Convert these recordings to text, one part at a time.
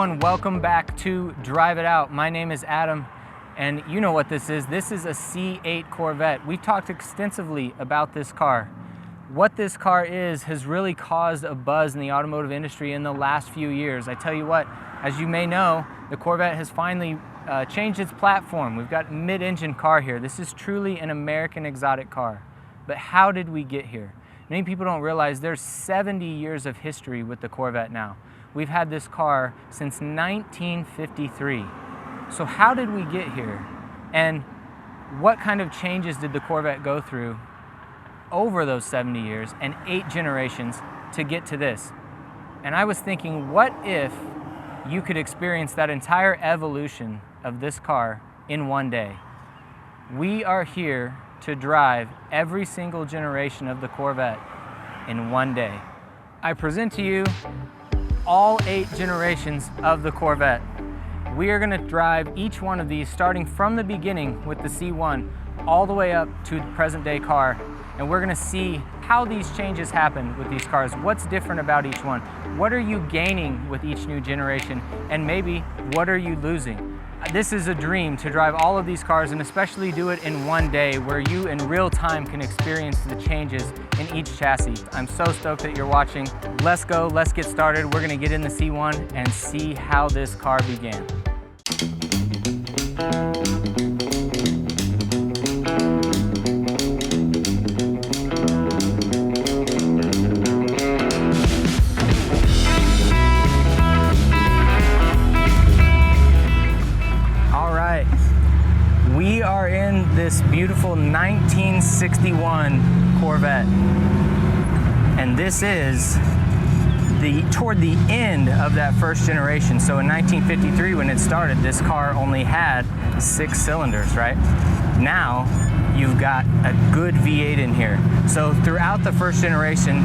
everyone, welcome back to Drive It Out. My name is Adam, and you know what this is. This is a C8 Corvette. We've talked extensively about this car. What this car is has really caused a buzz in the automotive industry in the last few years. I tell you what, as you may know, the Corvette has finally changed its platform. We've got a mid-engine car here. This is truly an American exotic car. But how did we get here? Many people don't realize there's 70 years of history with the Corvette now. We've had this car since 1953. So how did we get here? And what kind of changes did the Corvette go through over those 70 years and 8 generations to get to this? And I was thinking, what if you could experience that entire evolution of this car in one day? We are here to drive every single generation of the Corvette in one day. I present to you all 8 generations of the Corvette. We are going to drive each one of these starting from the beginning with the C1 all the way up to the present day car, and we're going to see how these changes happen with these cars. What's different about each one? What are you gaining with each new generation? And maybe what are you losing? This is a dream to drive all of these cars, and especially do it in one day where you in real time can experience the changes in each chassis. I'm so stoked that you're watching. Let's go, let's get started. We're gonna get in the C1 and see how this car began. We are in this beautiful 1961 Corvette, and this is toward the end of that first generation. So in 1953, when it started, this car only had 6 cylinders, right? Now you've got a good V8 in here. So throughout the first generation,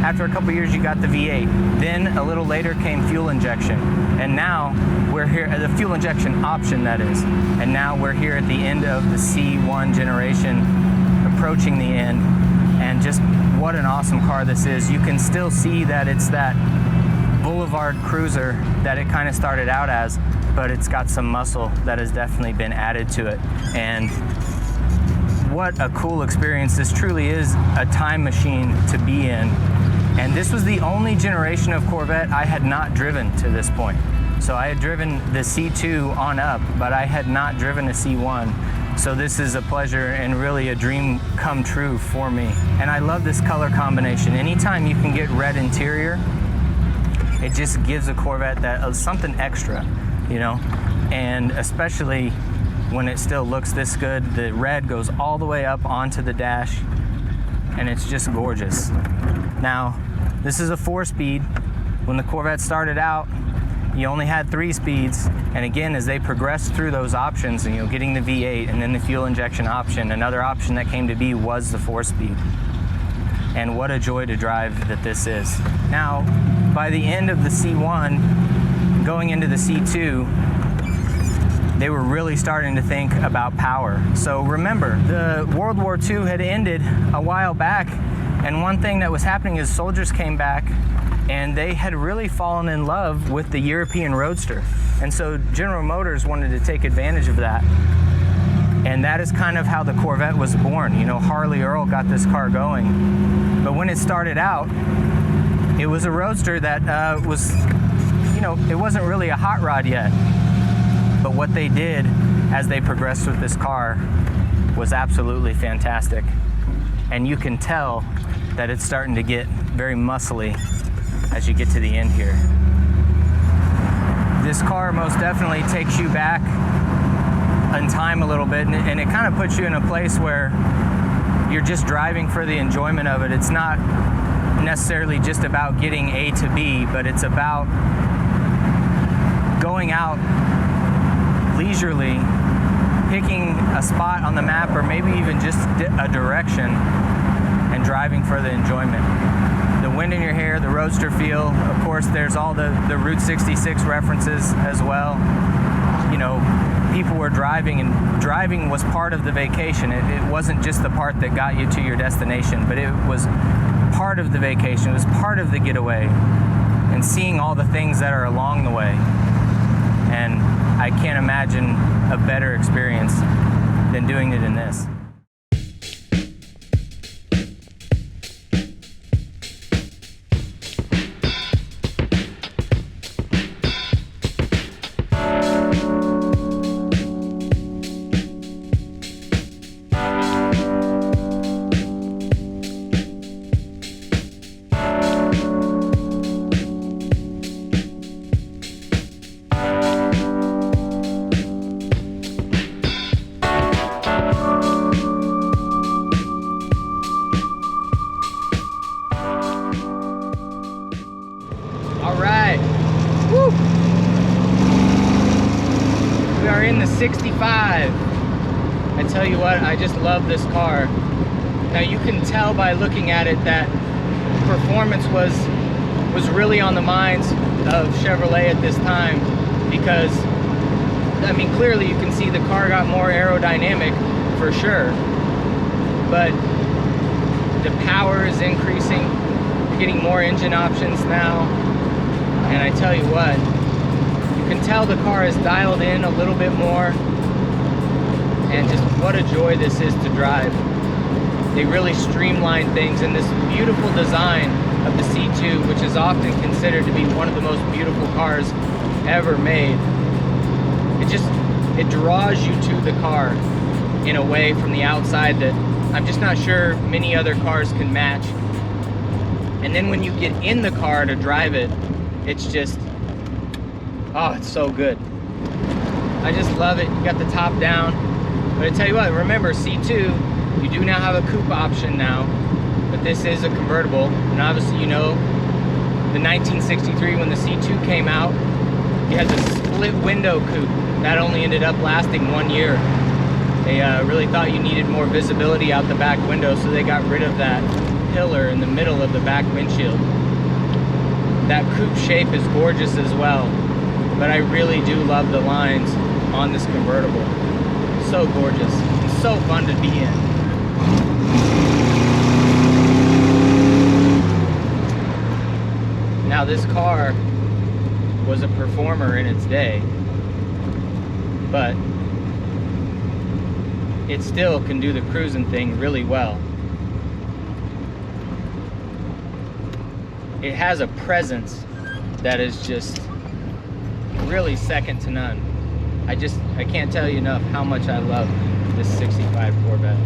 after a couple years you got the V8, then a little later came fuel injection, and now we're here at the fuel injection option, that is, and now we're here at the end of the C1 generation, approaching the end. And just what an awesome car this is. You can still see that it's that boulevard cruiser that it kind of started out as, but it's got some muscle that has definitely been added to it. And what a cool experience. This truly is a time machine to be in. And this was the only generation of Corvette I had not driven to this point. So I had driven the C2 on up, but I had not driven a C1. So this is a pleasure and really a dream come true for me. And I love this color combination. Anytime you can get red interior, it just gives a Corvette that something extra, you know? And especially when it still looks this good, the red goes all the way up onto the dash, and it's just gorgeous. Now, this is a 4-speed. When the Corvette started out, you only had 3 speeds, and again, as they progressed through those options, and getting the V8 and then the fuel injection option, another option that came to be was the 4-speed. And what a joy to drive that this is. Now, by the end of the C1, going into the C2, they were really starting to think about power. So remember, the World War II had ended a while back, and one thing that was happening is soldiers came back and they had really fallen in love with the European Roadster. And so General Motors wanted to take advantage of that. And that is kind of how the Corvette was born. You know, Harley Earl got this car going. But when it started out, it was a Roadster that was, you know, it wasn't really a hot rod yet. But what they did as they progressed with this car was absolutely fantastic. And you can tell that it's starting to get very muscly as you get to the end here. This car most definitely takes you back in time a little bit, and it kind of puts you in a place where you're just driving for the enjoyment of it. It's not necessarily just about getting A to B, but it's about going out leisurely, picking a spot on the map, or maybe even just a direction, and driving for the enjoyment. The wind in your hair, the Roadster feel, of course there's all the Route 66 references as well. You know, people were driving, and driving was part of the vacation. It wasn't just the part that got you to your destination, but it was part of the vacation. It was part of the getaway. and seeing all the things that are along the way. And I can't imagine a better experience than doing it in this. We are in the 65. I tell you what, I just love this car. Now you can tell by looking at it that performance was really on the minds of Chevrolet at this time, because I mean, clearly you can see the car got more aerodynamic for sure, but the power is increasing. You're getting more engine options now, and I tell you what, you can tell the car is dialed in a little bit more, and just what a joy this is to drive. They really streamline things, and this beautiful design of the C2, which is often considered to be one of the most beautiful cars ever made, it draws you to the car in a way from the outside that I'm just not sure many other cars can match. And then when you get in the car to drive it, it's just, oh, it's so good. I just love it. You got the top down. But I tell you what, remember, C2, you do now have a coupe option now, but this is a convertible. And obviously, you know, the 1963, when the C2 came out, you had the split window coupe. That only ended up lasting 1 year. They really thought you needed more visibility out the back window, so they got rid of that pillar in the middle of the back windshield. That coupe shape is gorgeous as well, but I really do love the lines on this convertible. So gorgeous and so fun to be in. Now this car was a performer in its day, but it still can do the cruising thing really well. It has a presence that is just really second to none. I can't tell you enough how much I love this 65 Corvette.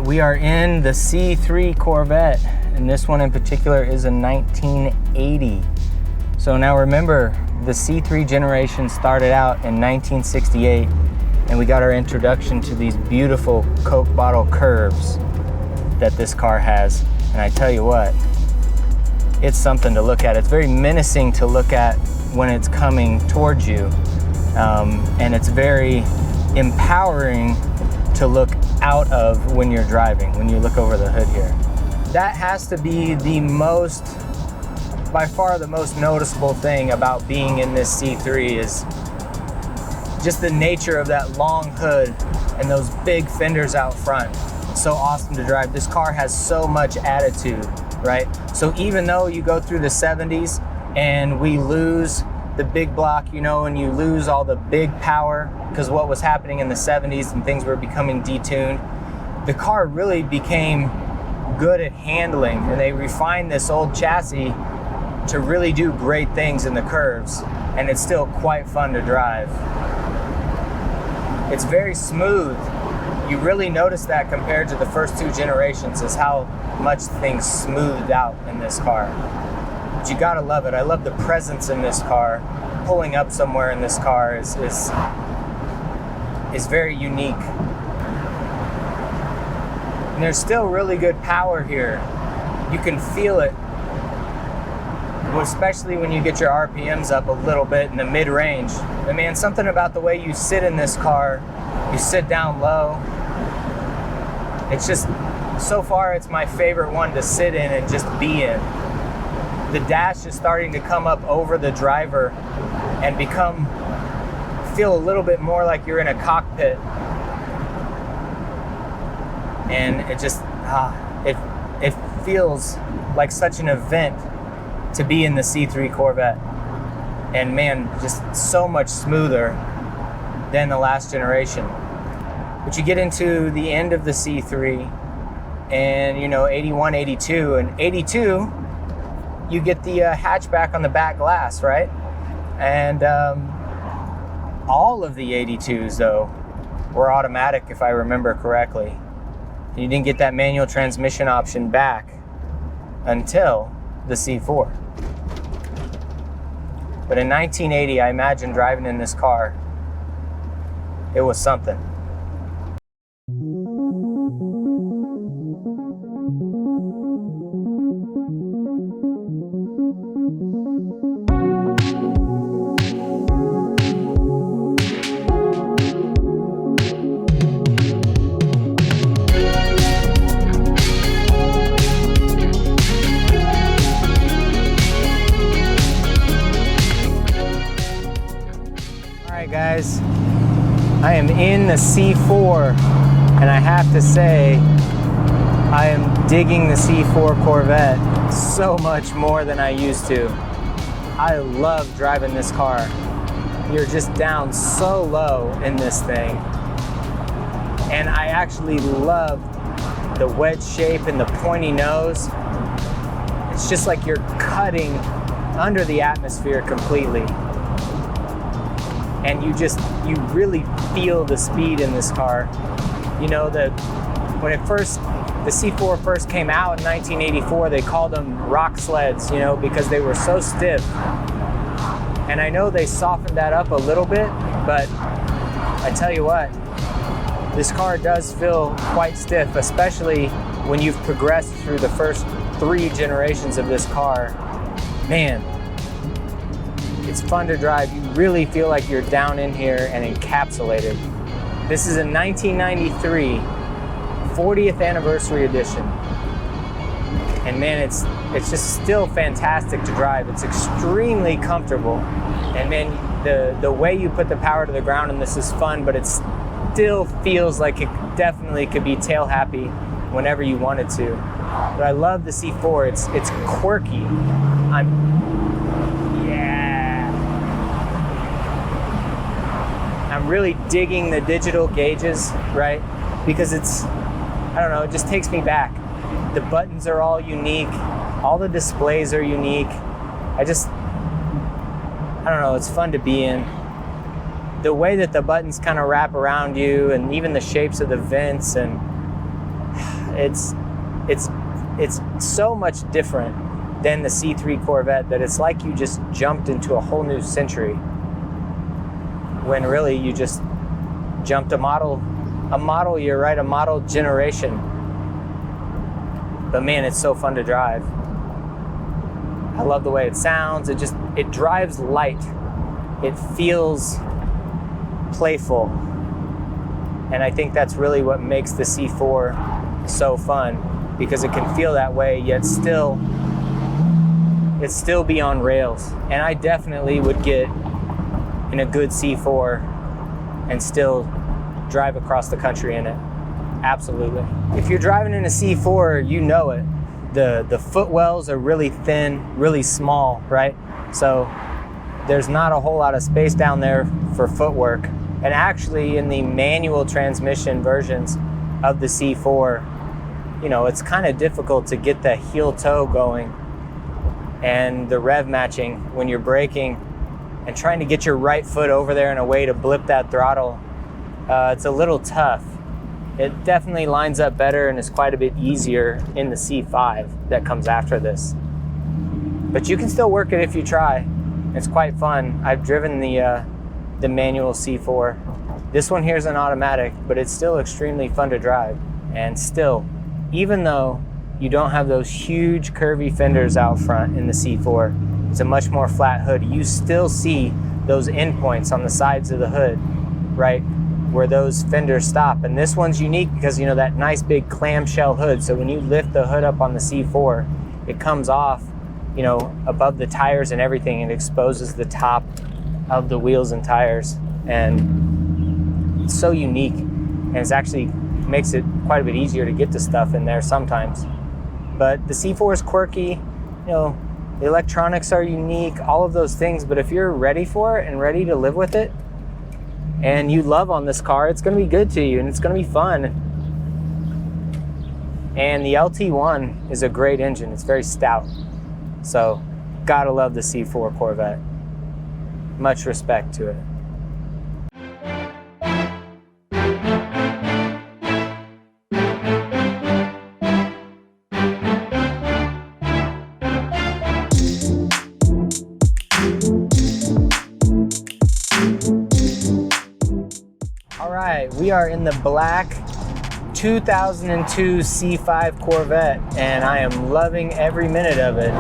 We are in the C3 Corvette, and this one in particular is a 1980. So now remember, the C3 generation started out in 1968, and we got our introduction to these beautiful Coke bottle curves that this car has. And I tell you what, it's something to look at. It's very menacing to look at when it's coming towards you, and it's very empowering to look out of when you're driving, when you look over the hood here. That has to be the most, by far the most noticeable thing about being in this C3 is just the nature of that long hood and those big fenders out front. It's so awesome to drive. This car has so much attitude, right? So even though you go through the 70s and we lose the big block, you know, and you lose all the big power because what was happening in the 70s and things were becoming detuned, the car really became good at handling, and they refined this old chassis to really do great things in the curves, and it's still quite fun to drive. It's very smooth. You really notice that compared to the first two generations, is how much things smoothed out in this car. But you gotta love it. I love the presence in this car. Pulling up somewhere in this car is very unique. And there's still really good power here. You can feel it especially when you get your RPMs up a little bit in the mid-range. But man, something about the way you sit in this car, you sit down low. It's just, so far it's my favorite one to sit in and just be in. The dash is starting to come up over the driver and feel a little bit more like you're in a cockpit. And it just, it feels like such an event to be in the C3 Corvette. And man, just so much smoother than the last generation. But you get into the end of the C3 and 81, 82, and 82, you get the hatchback on the back glass, right? And all of the 82s though were automatic, if I remember correctly. You didn't get that manual transmission option back until the C4. But in 1980, I imagine driving in this car, it was something. Guys, I am in the C4 and I have to say I am digging the C4 Corvette so much more than I used to. I love driving this car. You're just down so low in this thing, and I actually love the wedge shape and the pointy nose. It's just like you're cutting under the atmosphere completely. And you really feel the speed in this car. When the C4 first came out in 1984, they called them rock sleds, because they were so stiff. And I know they softened that up a little bit, but I tell you what, this car does feel quite stiff, especially when you've progressed through the first 3 generations of this car. Man, it's fun to drive. You really feel like you're down in here and encapsulated. This is a 1993 40th anniversary edition. And man, it's just still fantastic to drive. It's extremely comfortable. And man, the way you put the power to the ground in this is fun, but it still feels like it definitely could be tail happy whenever you wanted to. But I love the C4. It's quirky. I'm really digging the digital gauges, right? Because it just takes me back. The buttons are all unique. All the displays are unique. It's fun to be in. The way that the buttons kind of wrap around you, and even the shapes of the vents, and it's so much different than the C3 Corvette that it's like you just jumped into a whole new century, when really you just jumped a model year, right? A model generation. But man, it's so fun to drive. I love the way it sounds. It drives light. It feels playful. And I think that's really what makes the C4 so fun, because it can feel that way, yet still be on rails. And I definitely would get in a good C4 and still drive across the country in it. Absolutely. If you're driving in a C4, you know it. The footwells are really thin, really small, right? So there's not a whole lot of space down there for footwork. And actually in the manual transmission versions of the C4, it's kind of difficult to get the heel toe going and the rev matching when you're braking and trying to get your right foot over there in a way to blip that throttle. It's a little tough. It definitely lines up better and is quite a bit easier in the C5 that comes after this. But you can still work it if you try. It's quite fun. I've driven the manual C4. This one here is an automatic, but it's still extremely fun to drive. And still, even though you don't have those huge curvy fenders out front in the C4, It's a much more flat hood. You still see those endpoints on the sides of the hood, right, where those fenders stop. And this one's unique because, you know, that nice big clamshell hood. So when you lift the hood up on the C4, it comes off, you know, above the tires and everything, and exposes the top of the wheels and tires. And it's so unique, and it's actually makes it quite a bit easier to get to stuff in there sometimes. But the C4 is quirky, you know, the electronics are unique, all of those things. But if you're ready for it and ready to live with it, and you love on this car, it's going to be good to you and it's going to be fun. And the LT1 is a great engine. It's very stout. So, gotta love the C4 Corvette. Much respect to it. All right, we are in the black 2002 C5 Corvette, and I am loving every minute of it.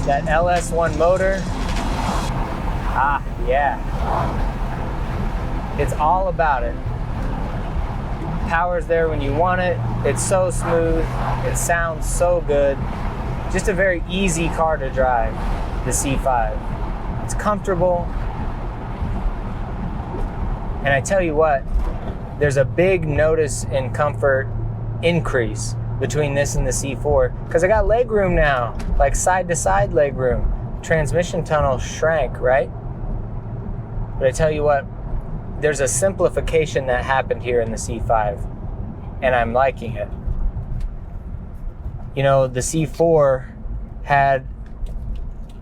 That LS1 motor, yeah. It's all about it. Power's there when you want it. It's so smooth. It sounds so good. Just a very easy car to drive, the C5. It's comfortable. And I tell you what, there's a big notice in comfort increase between this and the C4, because I got leg room now, like side to side leg room. Transmission tunnel shrank, right? But I tell you what, there's a simplification that happened here in the C5, and I'm liking it. You know, the C4 had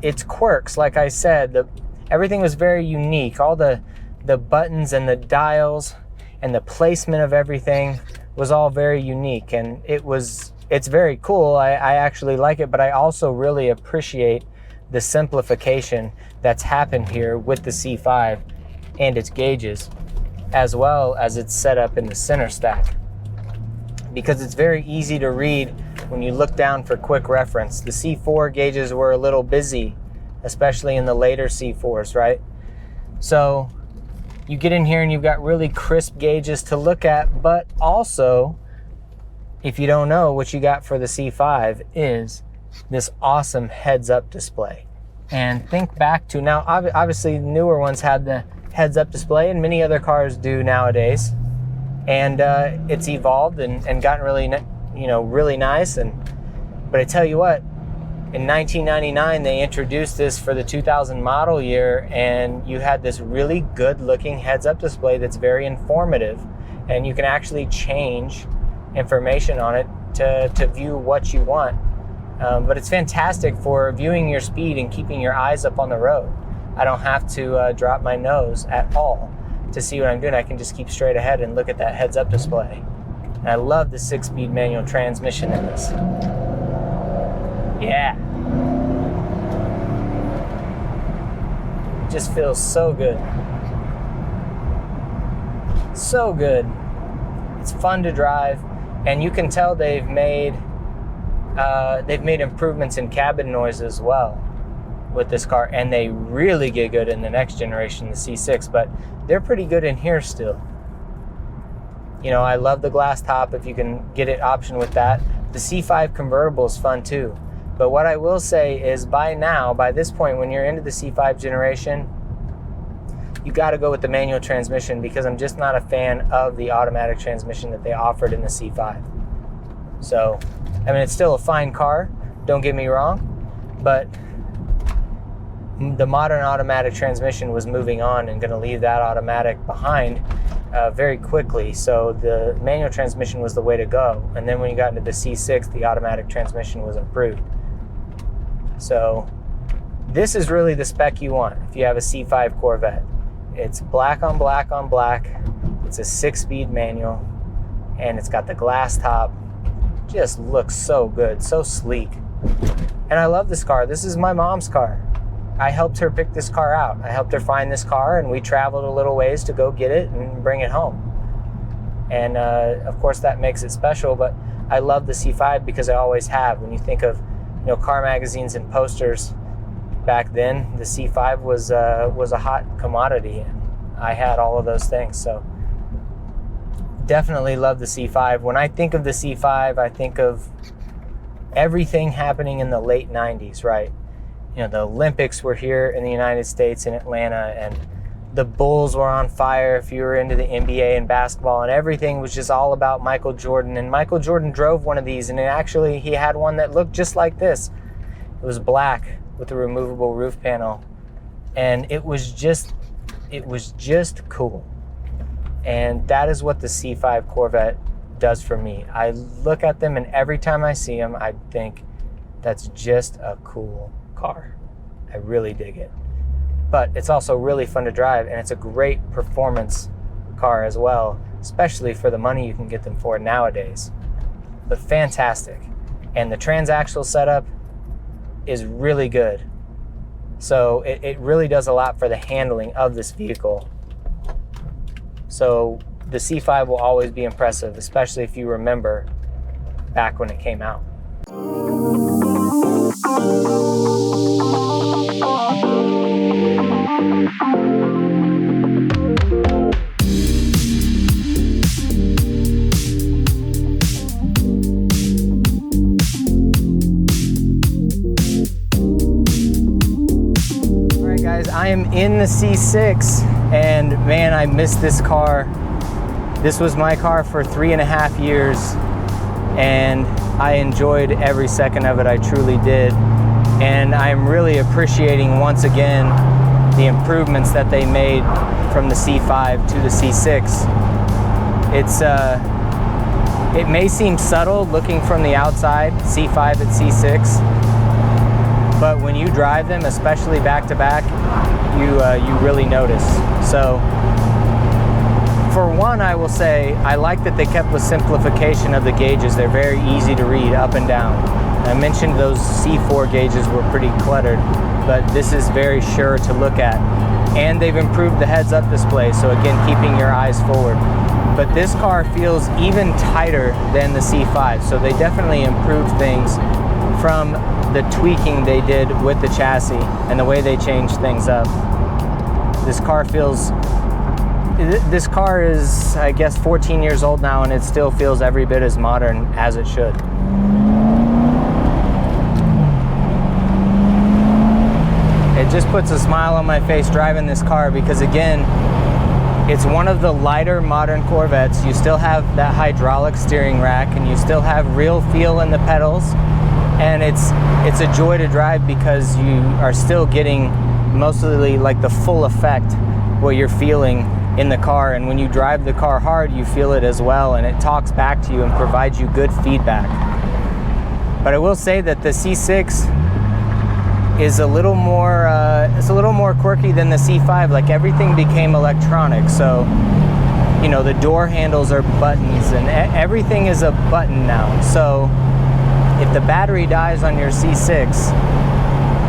its quirks, like I said. Everything was very unique. All the buttons and the dials and the placement of everything was all very unique, and it's very cool. I actually like it, but I also really appreciate the simplification that's happened here with the C5 and its gauges, as well as its setup in the center stack, because it's very easy to read when you look down for quick reference. The C4 gauges were a little busy, especially in the later C4s, right? So you get in here and you've got really crisp gauges to look at, but also, if you don't know, what you got for the C5 is this awesome heads-up display. And think back to, now obviously newer ones had the heads-up display, and many other cars do nowadays. And it's evolved and gotten really, really nice. But I tell you what, in 1999, they introduced this for the 2000 model year, and you had this really good-looking heads-up display that's very informative, and you can actually change information on it to view what you want. But it's fantastic for viewing your speed and keeping your eyes up on the road. I don't have to drop my nose at all to see what I'm doing. I can just keep straight ahead and look at that heads-up display. And I love the 6-speed manual transmission in this. Yeah. It just feels so good. So good. It's fun to drive, and you can tell they've made improvements in cabin noise as well with this car, and they really get good in the next generation, the C6, but they're pretty good in here still. You know, I love the glass top if you can get it option with that. The C5 convertible is fun too. But what I will say is by this point, when you're into the C5 generation, you got to go with the manual transmission, because I'm just not a fan of the automatic transmission that they offered in the C5. So, I mean, it's still a fine car, don't get me wrong, but the modern automatic transmission was moving on and going to leave that automatic behind very quickly. So the manual transmission was the way to go. And then when you got into the C6, the automatic transmission was improved. So this is really the spec you want if you have a C5 Corvette. It's black on black on black. It's a 6-speed manual, and it's got the glass top. Just looks so good, so sleek. And I love this car. This is my mom's car. I helped her pick this car out. I helped her find this car, and we traveled a little ways to go get it and bring it home. And of course that makes it special, but I love the C5 because I always have. When you think of you know, car magazines and posters back then, the C5 was a hot commodity. I had all of those things, so definitely love the C5. When I think of the C5, I think of everything happening in the late 90s, right? You know, the Olympics were here in the United States in Atlanta, and the Bulls were on fire if you were into the NBA and basketball, and everything was just all about Michael Jordan. And Michael Jordan drove one of these, and he had one that looked just like this. It was black with a removable roof panel, and it was just cool. And that is what the C5 Corvette does for me. I look at them, and every time I see them, I think that's just a cool car. I really dig it. But it's also really fun to drive, and it's a great performance car as well, especially for the money you can get them for nowadays. But fantastic. And the transaxle setup is really good. So it really does a lot for the handling of this vehicle. So the C5 will always be impressive, especially if you remember back when it came out. Alright guys, I am in the C6, and man, I miss this car. This was my car for 3.5 years, and I enjoyed every second of it. I truly did. And I'm really appreciating once again the improvements that they made from the C5 to the C6. It may seem subtle looking from the outside, C5 and C6, but when you drive them, especially back to back, you really notice. So for one, I will say I like that they kept the simplification of the gauges. They're very easy to read up and down. I mentioned those C4 gauges were pretty cluttered, but this is very sure to look at. And they've improved the heads-up display, so again, keeping your eyes forward. But this car feels even tighter than the C5, so they definitely improved things from the tweaking they did with the chassis and the way they changed things up. This car is, I guess, 14 years old now, and it still feels every bit as modern as it should. It just puts a smile on my face driving this car because, again, it's one of the lighter modern Corvettes. You still have that hydraulic steering rack, and you still have real feel in the pedals, and it's a joy to drive because you are still getting mostly like the full effect what you're feeling in the car, and when you drive the car hard, you feel it as well, and it talks back to you and provides you good feedback. But I will say that the C6 is a little more quirky than the C5. Like, everything became electronic, so you know, the door handles are buttons, and everything is a button now. So if the battery dies on your C6,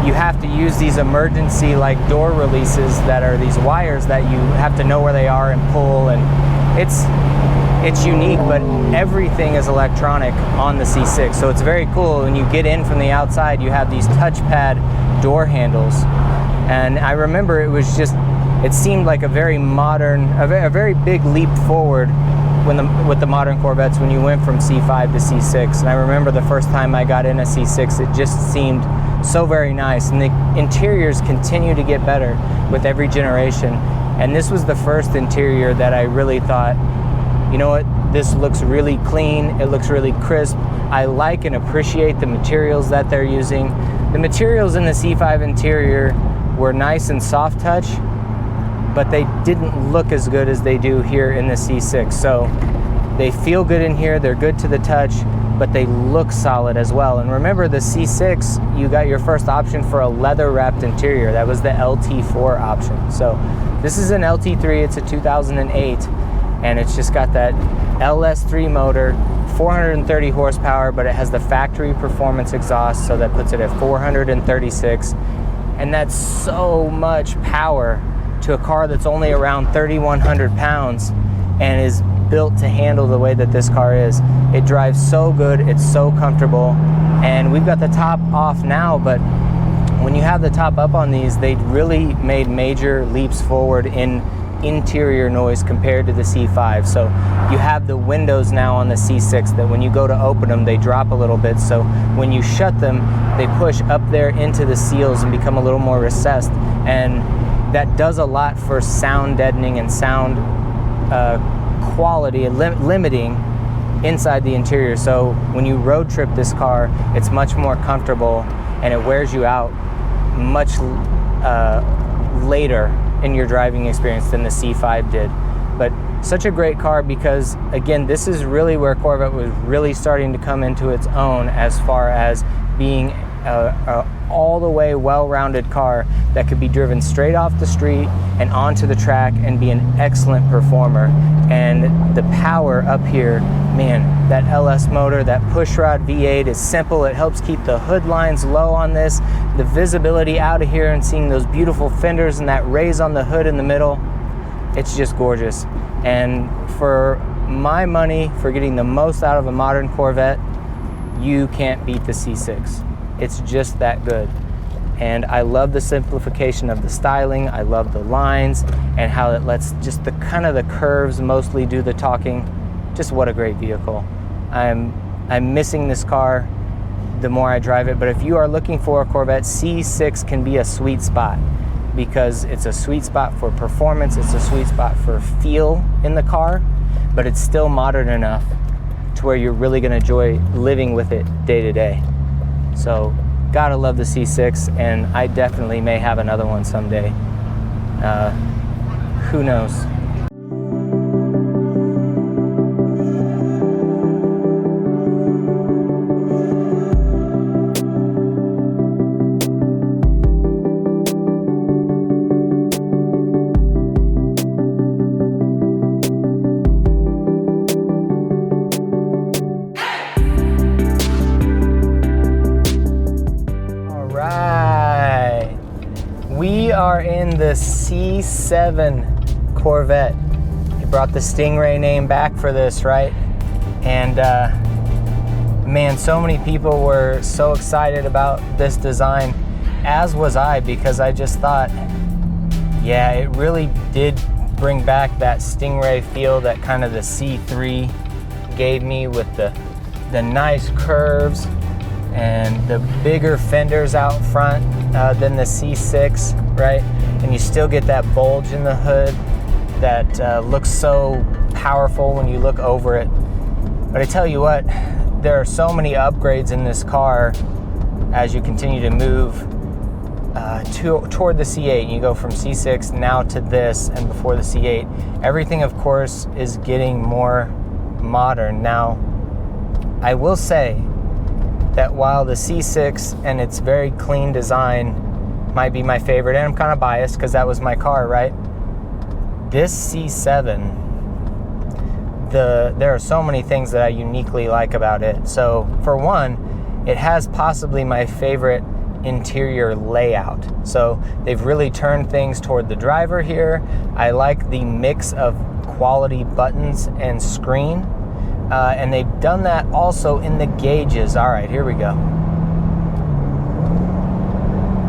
you have to use these emergency like door releases that are these wires that you have to know where they are and pull, and it's unique, but everything is electronic on the C6, so it's very cool. When you get in from the outside, you have these touchpad door handles, and I remember it seemed like a very modern, a very big leap forward with the modern Corvettes when you went from C5 to C6. And I remember the first time I got in a C6, it just seemed so very nice, and the interiors continue to get better with every generation. And this was the first interior that I really thought, you know what, this looks really clean, it looks really crisp. I like and appreciate the materials that they're using. The materials in the C5 interior were nice and soft touch, but they didn't look as good as they do here in the C6. So they feel good in here, they're good to the touch, but they look solid as well. And remember, the C6, you got your first option for a leather wrapped interior. That was the LT4 option. So this is an LT3, it's a 2008, and it's just got that LS3 motor, 430 horsepower, but it has the factory performance exhaust, so that puts it at 436. And that's so much power to a car that's only around 3,100 pounds and is built to handle the way that this car is. It drives so good, it's so comfortable, and we've got the top off now, but when you have the top up on these, they really made major leaps forward in interior noise compared to the C5. So you have the windows now on the C6 that when you go to open them, they drop a little bit. So when you shut them, they push up there into the seals and become a little more recessed. And that does a lot for sound deadening and sound quality and limiting inside the interior. So when you road trip this car, it's much more comfortable and it wears you out much later in your driving experience than the C5 did. But such a great car because, again, this is really where Corvette was really starting to come into its own as far as being a all the way well-rounded car that could be driven straight off the street and onto the track and be an excellent performer. And the power up here, man, that LS motor, that pushrod V8 is simple. It helps keep the hood lines low on this. The visibility out of here and seeing those beautiful fenders and that raise on the hood in the middle, it's just gorgeous. And for my money, for getting the most out of a modern Corvette, you can't beat the C6. It's just that good. And I love the simplification of the styling. I love the lines and how it lets just the kind of the curves mostly do the talking. Just what a great vehicle. I'm missing this car the more I drive it, but if you are looking for a Corvette, C6 can be a sweet spot because it's a sweet spot for performance, it's a sweet spot for feel in the car, but it's still modern enough to where you're really gonna enjoy living with it day to day. So, gotta love the C6, and I definitely may have another one someday. Who knows? We are in the C7 Corvette. They brought the Stingray name back for this, right? And man, so many people were so excited about this design, as was I, because I just thought, yeah, it really did bring back that Stingray feel that kind of the C3 gave me with the nice curves and the bigger fenders out front than the C6, right? And you still get that bulge in the hood that looks so powerful when you look over it. But I tell you what, there are so many upgrades in this car as you continue to move toward the C8. You go from C6 now to this and before the C8. Everything, of course, is getting more modern. Now, I will say that while the C6 and its very clean design might be my favorite, and I'm kind of biased because that was my car, right? This C7, there are so many things that I uniquely like about it. So for one, it has possibly my favorite interior layout. So they've really turned things toward the driver here. I like the mix of quality buttons and screen. And they've done that also in the gauges. All right, here we go.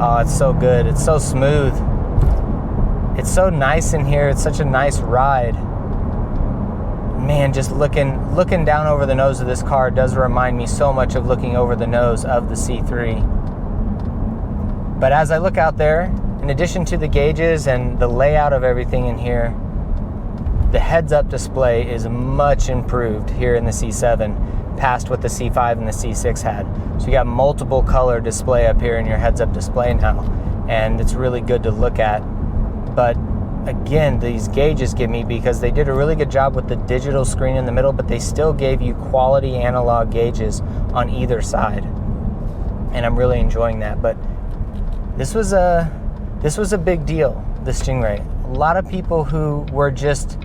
Oh, it's so good. It's so smooth. It's so nice in here. It's such a nice ride. Man, just looking down over the nose of this car does remind me so much of looking over the nose of the C3. But as I look out there, in addition to the gauges and the layout of everything in here, the heads-up display is much improved here in the C7 past what the C5 and the C6 had. So you got multiple color display up here in your heads-up display now, and it's really good to look at. But again, these gauges get me because they did a really good job with the digital screen in the middle, but they still gave you quality analog gauges on either side, and I'm really enjoying that. But this was a big deal, the Stingray. A lot of people who were just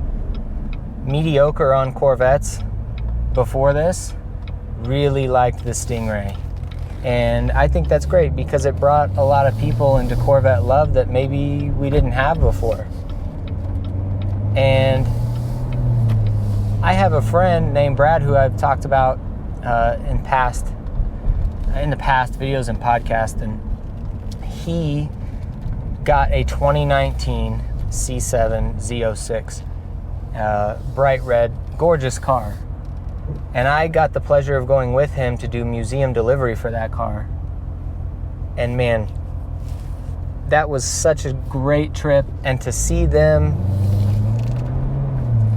mediocre on Corvettes before this really liked the Stingray, and I think that's great because it brought a lot of people into Corvette love that maybe we didn't have before. And I have a friend named Brad who I've talked about in the past videos and podcasts, and he got a 2019 C7 Z06, bright red, gorgeous car. And I got the pleasure of going with him to do museum delivery for that car. And man, that was such a great trip. And to see them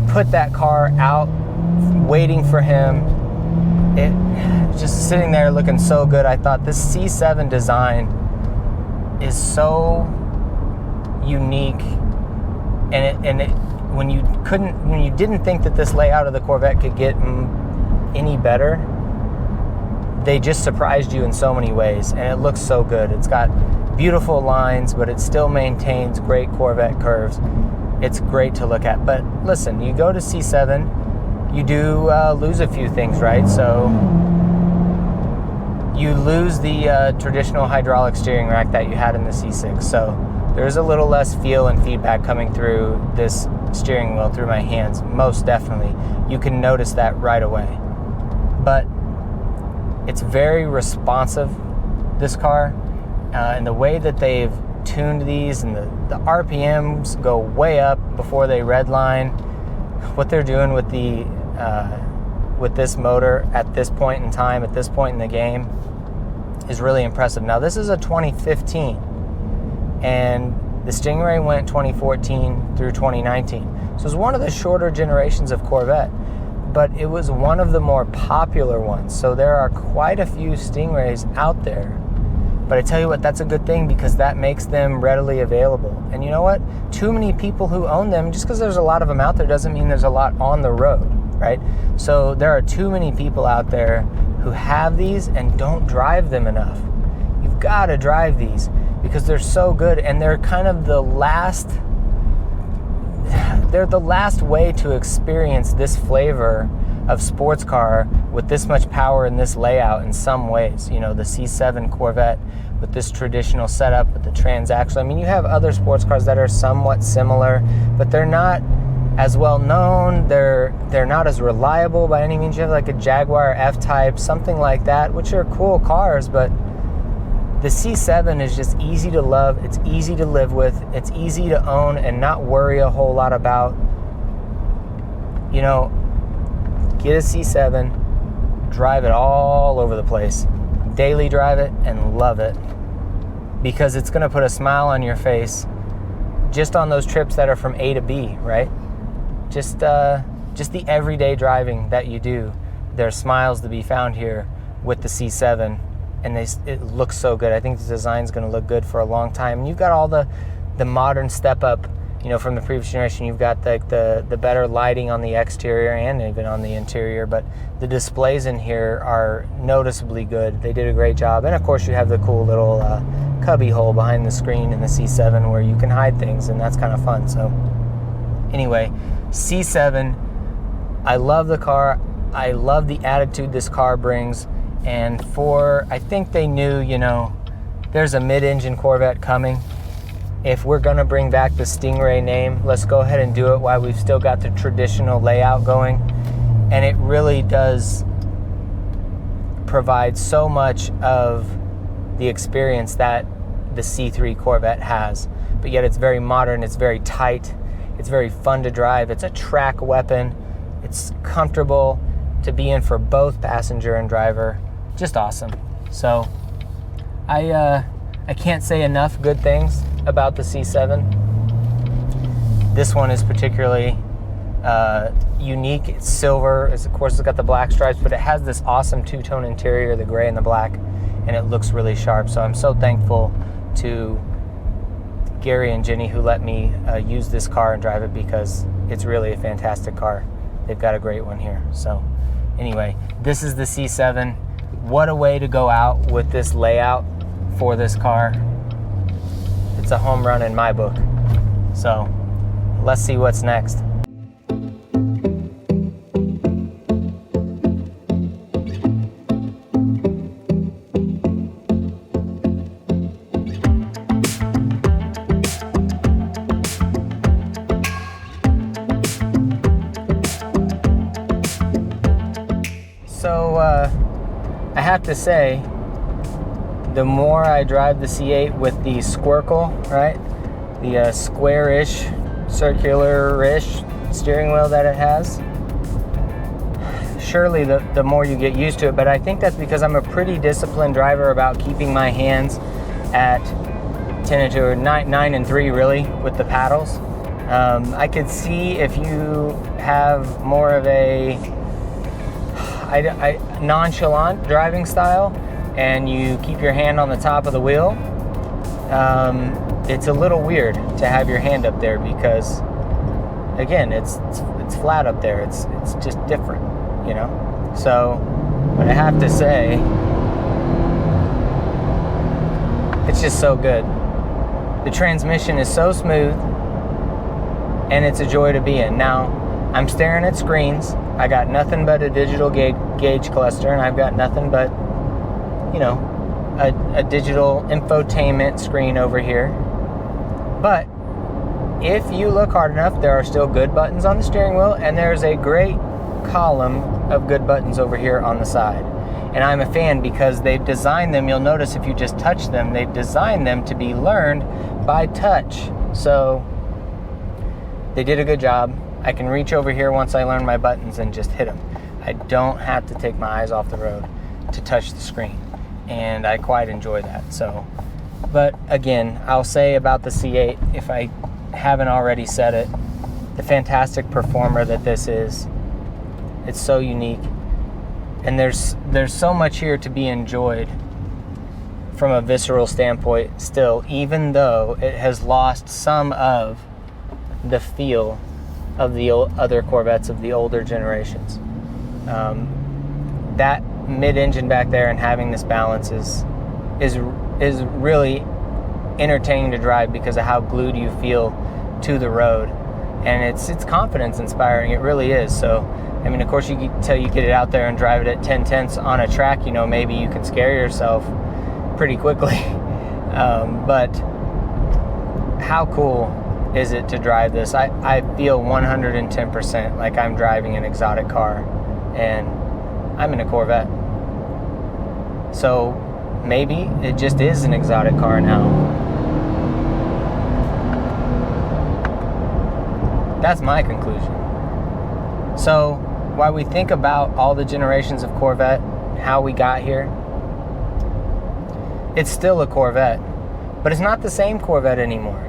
put that car out, waiting for him, it just sitting there looking so good. I thought this C7 design is so unique, and when you didn't think that this layout of the Corvette could get any better, they just surprised you in so many ways, and it looks so good. It's got beautiful lines, but it still maintains great Corvette curves. It's great to look at. But listen, you go to C7, you do lose a few things, right? So you lose the traditional hydraulic steering rack that you had in the C6. So there's a little less feel and feedback coming through this steering wheel through my hands, most definitely. You can notice that right away. But it's very responsive, this car, and the way that they've tuned these, and the RPMs go way up before they redline. What they're doing with the with this motor at this point in time, at this point in the game, is really impressive. Now this is a 2015, and the Stingray went 2014 through 2019. So it's one of the shorter generations of Corvette, but it was one of the more popular ones. So there are quite a few Stingrays out there. But I tell you what, that's a good thing, because that makes them readily available. And you know what? Too many people who own them, just because there's a lot of them out there doesn't mean there's a lot on the road, right? So there are too many people out there who have these and don't drive them enough. You've got to drive these because they're so good, and they're kind of the last way to experience this flavor of sports car with this much power and this layout in some ways. You know, the C7 Corvette with this traditional setup with the transaxle. I mean, you have other sports cars that are somewhat similar, but they're not as well known. They're not as reliable by any means. You have like a Jaguar F-Type, something like that, which are cool cars, but the C7 is just easy to love. It's easy to live with. It's easy to own and not worry a whole lot about. You know, get a C7, drive it all over the place. Daily drive it and love it, because it's going to put a smile on your face just on those trips that are from A to B, right? Just the everyday driving that you do. There's smiles to be found here with the C7, and it looks so good. I think the design's going to look good for a long time. And you've got all the modern step up, you know, from the previous generation. You've got the better lighting on the exterior and even on the interior, but the displays in here are noticeably good. They did a great job. And of course you have the cool little cubby hole behind the screen in the C7 where you can hide things, and that's kind of fun. So anyway, C7, I love the car. I love the attitude this car brings. And I think they knew, you know, there's a mid-engine Corvette coming. If we're going to bring back the Stingray name, let's go ahead and do it while we've still got the traditional layout going. And it really does provide so much of the experience that the C3 Corvette has. But yet it's very modern, it's very tight, it's very fun to drive, it's a track weapon, it's comfortable to be in for both passenger and driver. Just awesome. So I can't say enough good things about the C7. This one is particularly unique. It's silver. Of course, it's got the black stripes, but it has this awesome two-tone interior, the gray and the black, and it looks really sharp. So I'm so thankful to Gary and Ginny who let me use this car and drive it, because it's really a fantastic car. They've got a great one here. So anyway, this is the C7. What a way to go out with this layout for this car. It's a home run in my book. So let's see what's next. have to say, the more I drive the C8 with the squircle, right? The square-ish, circular-ish steering wheel that it has, surely the more you get used to it. But I think that's because I'm a pretty disciplined driver about keeping my hands at 10 and 2 or 9 and 3 really with the paddles. I could see if you have more of a nonchalant driving style and you keep your hand on the top of the wheel, it's a little weird to have your hand up there because, again, it's flat up there. It's just different, you know. So, but I have to say, it's just so good. The transmission is so smooth, and it's a joy to be in. Now, I'm staring at screens. I got nothing but a digital gauge cluster, and I've got nothing but, you know, a digital infotainment screen over here. But if you look hard enough, there are still good buttons on the steering wheel, and there's a great column of good buttons over here on the side. And I'm a fan because they've designed them, you'll notice if you just touch them, they've designed them to be learned by touch. So they did a good job. I can reach over here once I learn my buttons and just hit them. I don't have to take my eyes off the road to touch the screen, and I quite enjoy that. So, but again, I'll say about the C8, if I haven't already said it, the fantastic performer that this is. It's so unique, and there's so much here to be enjoyed from a visceral standpoint still, even though it has lost some of the feel of the other Corvettes of the older generations. That mid-engine back there and having this balance is really entertaining to drive because of how glued you feel to the road, and it's confidence inspiring. It really is. So, I mean, of course, until you get it out there and drive it at 10/10 on a track, you know, maybe you can scare yourself pretty quickly. But how cool is it to drive this? I feel 110% like I'm driving an exotic car, and I'm in a Corvette. So maybe it just is an exotic car now. That's my conclusion. So while we think about all the generations of Corvette, how we got here, it's still a Corvette, but it's not the same Corvette anymore.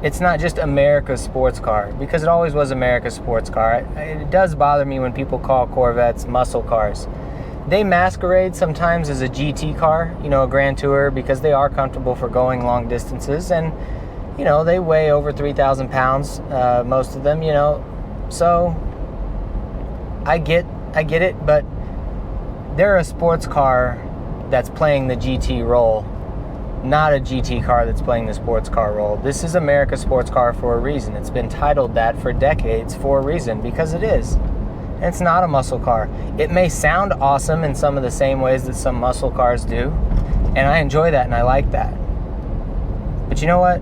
It's not just America's sports car, because it always was America's sports car. It does bother me when people call Corvettes muscle cars. They masquerade sometimes as a GT car, you know, a Grand Tour, because they are comfortable for going long distances, and, you know, they weigh over 3,000 pounds, most of them, you know. So I get it, but they're a sports car that's playing the GT role, not a GT car that's playing the sports car role. This is America's sports car for a reason. It's been titled that for decades for a reason, because it is. And it's not a muscle car. It may sound awesome in some of the same ways that some muscle cars do, and I enjoy that and I like that. But you know what?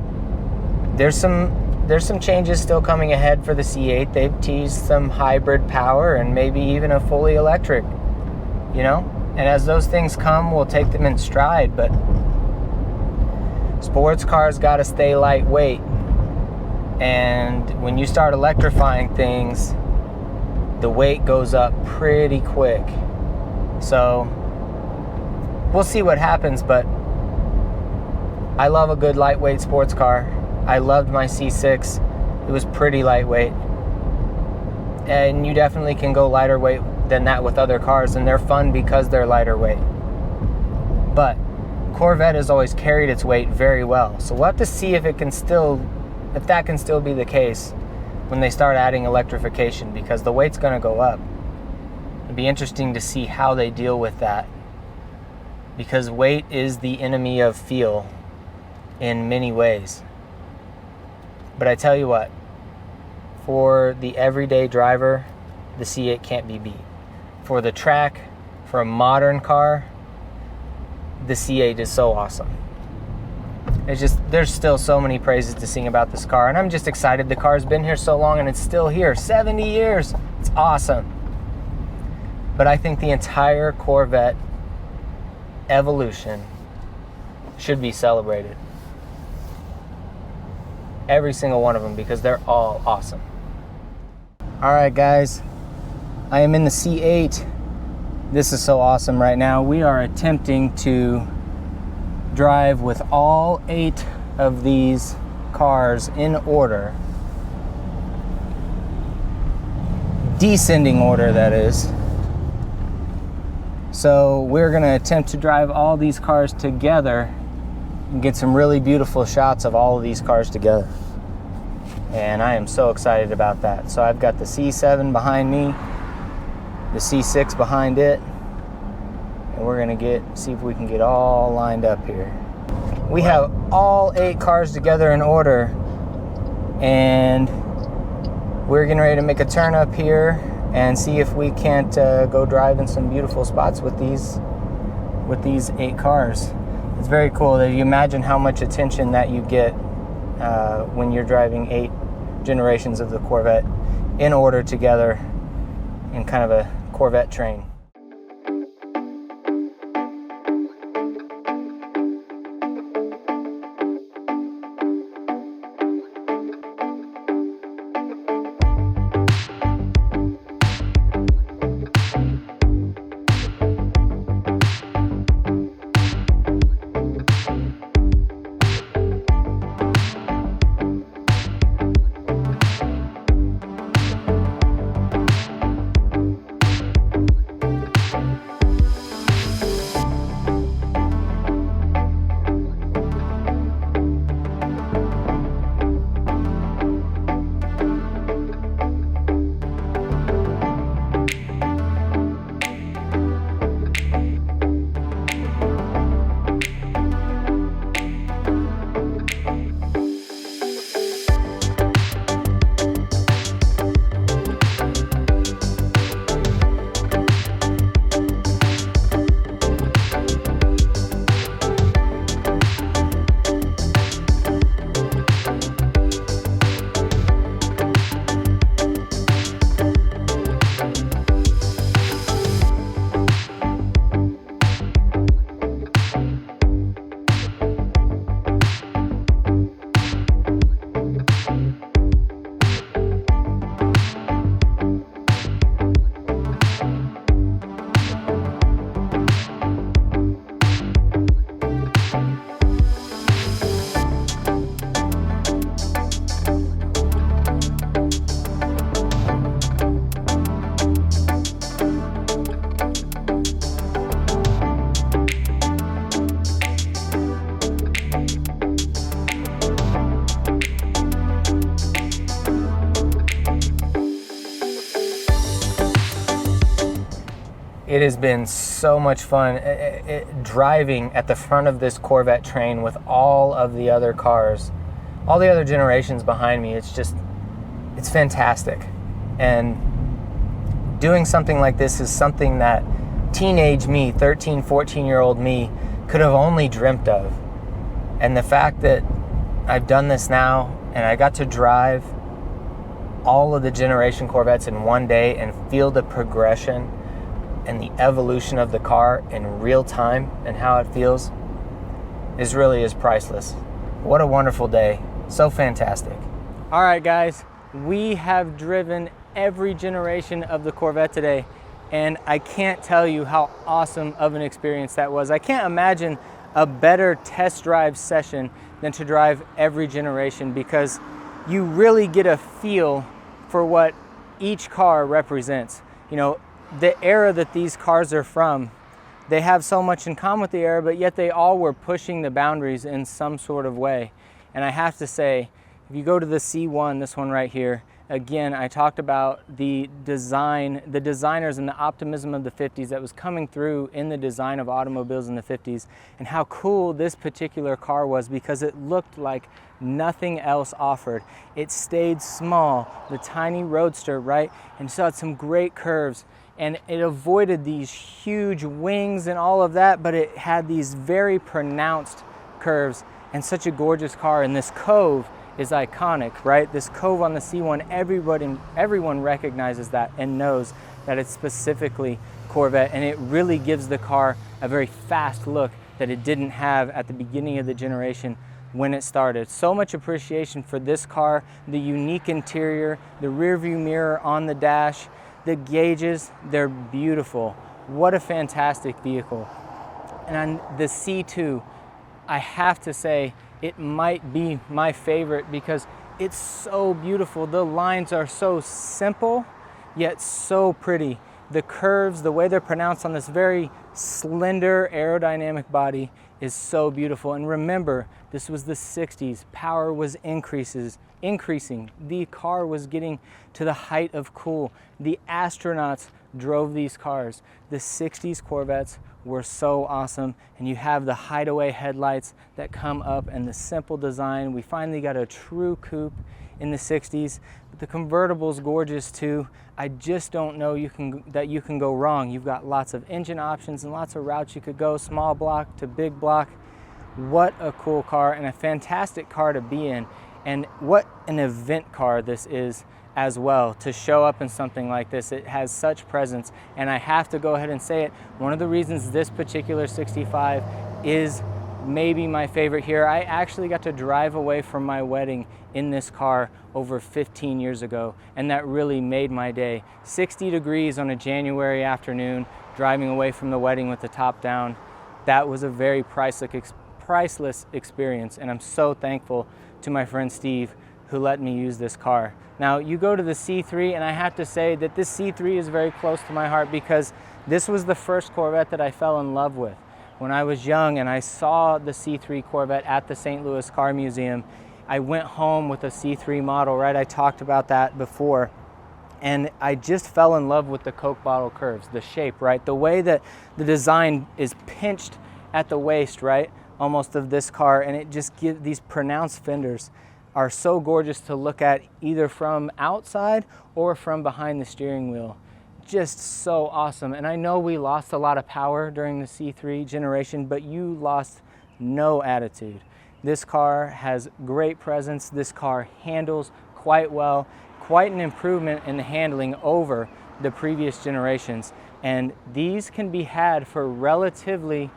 There's some changes still coming ahead for the C8. They've teased some hybrid power and maybe even a fully electric, you know? And as those things come, we'll take them in stride, but sports cars got to stay lightweight. And when you start electrifying things, the weight goes up pretty quick. So we'll see what happens, but I love a good lightweight sports car. I loved my C6. It was pretty lightweight. And you definitely can go lighter weight than that with other cars, and they're fun because they're lighter weight. But Corvette has always carried its weight very well. So we'll have to see if that can still be the case when they start adding electrification, because the weight's going to go up. It'll be interesting to see how they deal with that, because weight is the enemy of feel in many ways. But I tell you what, for the everyday driver, the C8 can't be beat. For the track, for a modern car, the C8 is so awesome. It's just, there's still so many praises to sing about this car, and I'm just excited. The car's been here so long and it's still here, 70 years. It's awesome. But I think the entire Corvette evolution should be celebrated. Every single one of them, because they're all awesome. All right, guys, I am in the C8. This is so awesome right now. We are attempting to drive with all 8 of these cars in order. Descending order, that is. So we're gonna attempt to drive all these cars together and get some really beautiful shots of all of these cars together. And I am so excited about that. So I've got the C7 behind me, the C6 behind it, and we're gonna see if we can get all lined up here. We have all 8 cars together in order, and we're getting ready to make a turn up here and see if we can't go drive in some beautiful spots with these 8 cars. It's very cool. You imagine how much attention that you get when you're driving 8 generations of the Corvette in order together in kind of a Corvette train. It has been so much fun driving at the front of this Corvette train with all of the other cars, all the other generations behind me. It's fantastic. And doing something like this is something that teenage me, 13, 14-year-old me, could have only dreamt of. And the fact that I've done this now and I got to drive all of the generation Corvettes in one day and feel the progression and the evolution of the car in real time and how it feels is priceless. What a wonderful day. So fantastic. All right, guys, we have driven every generation of the Corvette today, and I can't tell you how awesome of an experience that was. I can't imagine a better test drive session than to drive every generation, because you really get a feel for what each car represents. You know, the era that these cars are from, they have so much in common with the era, but yet they all were pushing the boundaries in some sort of way. And I have to say, if you go to the C1, this one right here, again, I talked about the design, the designers and the optimism of the 50s that was coming through in the design of automobiles in the 50s, and how cool this particular car was because it looked like nothing else offered. It stayed small, the tiny roadster, right? And so it had some great curves, and it avoided these huge wings and all of that, but it had these very pronounced curves, and such a gorgeous car. And this cove is iconic, right? This cove on the C1, everyone recognizes that and knows that it's specifically Corvette, and it really gives the car a very fast look that it didn't have at the beginning of the generation when it started. So much appreciation for this car, the unique interior, the rear view mirror on the dash, the gauges, they're beautiful. What a fantastic vehicle. And on the C2, I have to say it might be my favorite because it's so beautiful. The lines are so simple, yet so pretty. The curves, the way they're pronounced on this very slender aerodynamic body is so beautiful. And remember, this was the 60s. Power was increasing. The car was getting to the height of cool. The astronauts drove these cars. The 60s Corvettes were so awesome, and you have the hideaway headlights that come up and the simple design. We finally got a true coupe in the 60s, but the convertible's gorgeous too. I just don't know that you can go wrong. You've got lots of engine options and lots of routes you could go, small block to big block. What a cool car and a fantastic car to be in, and what an event car this is as well. To show up in something like this, it has such presence, and I have to go ahead and say it, one of the reasons this particular 65 is maybe my favorite here. I actually got to drive away from my wedding in this car over 15 years ago, and that really made my day. 60 degrees on a January afternoon, driving away from the wedding with the top down. That was a very priceless experience, and I'm so thankful to my friend Steve who let me use this car. Now you go to the C3, and I have to say that this C3 is very close to my heart because this was the first Corvette that I fell in love with. When I was young and I saw the C3 Corvette at the St. Louis Car Museum, I went home with a C3 model, right? I talked about that before. And I just fell in love with the Coke bottle curves, the shape, right? The way that the design is pinched at the waist, right? Almost of this car, and it just gives these pronounced fenders are so gorgeous to look at either from outside or from behind the steering wheel. Just so awesome. And I know we lost a lot of power during the C3 generation, but you lost no attitude. This car has great presence. This car handles quite well, quite an improvement in the handling over the previous generations. And these can be had for relatively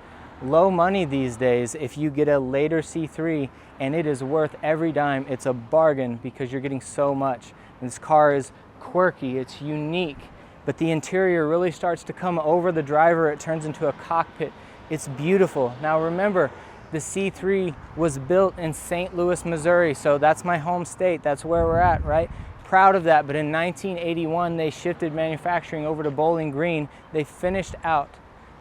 low money these days if you get a later C3, and it is worth every dime. It's a bargain because you're getting so much. And this car is quirky, it's unique, but the interior really starts to come over the driver. It turns into a cockpit. It's beautiful. Now remember, the C3 was built in St. Louis, Missouri, so that's my home state. That's where we're at, right? Proud of that. But in 1981, they shifted manufacturing over to Bowling Green. They finished out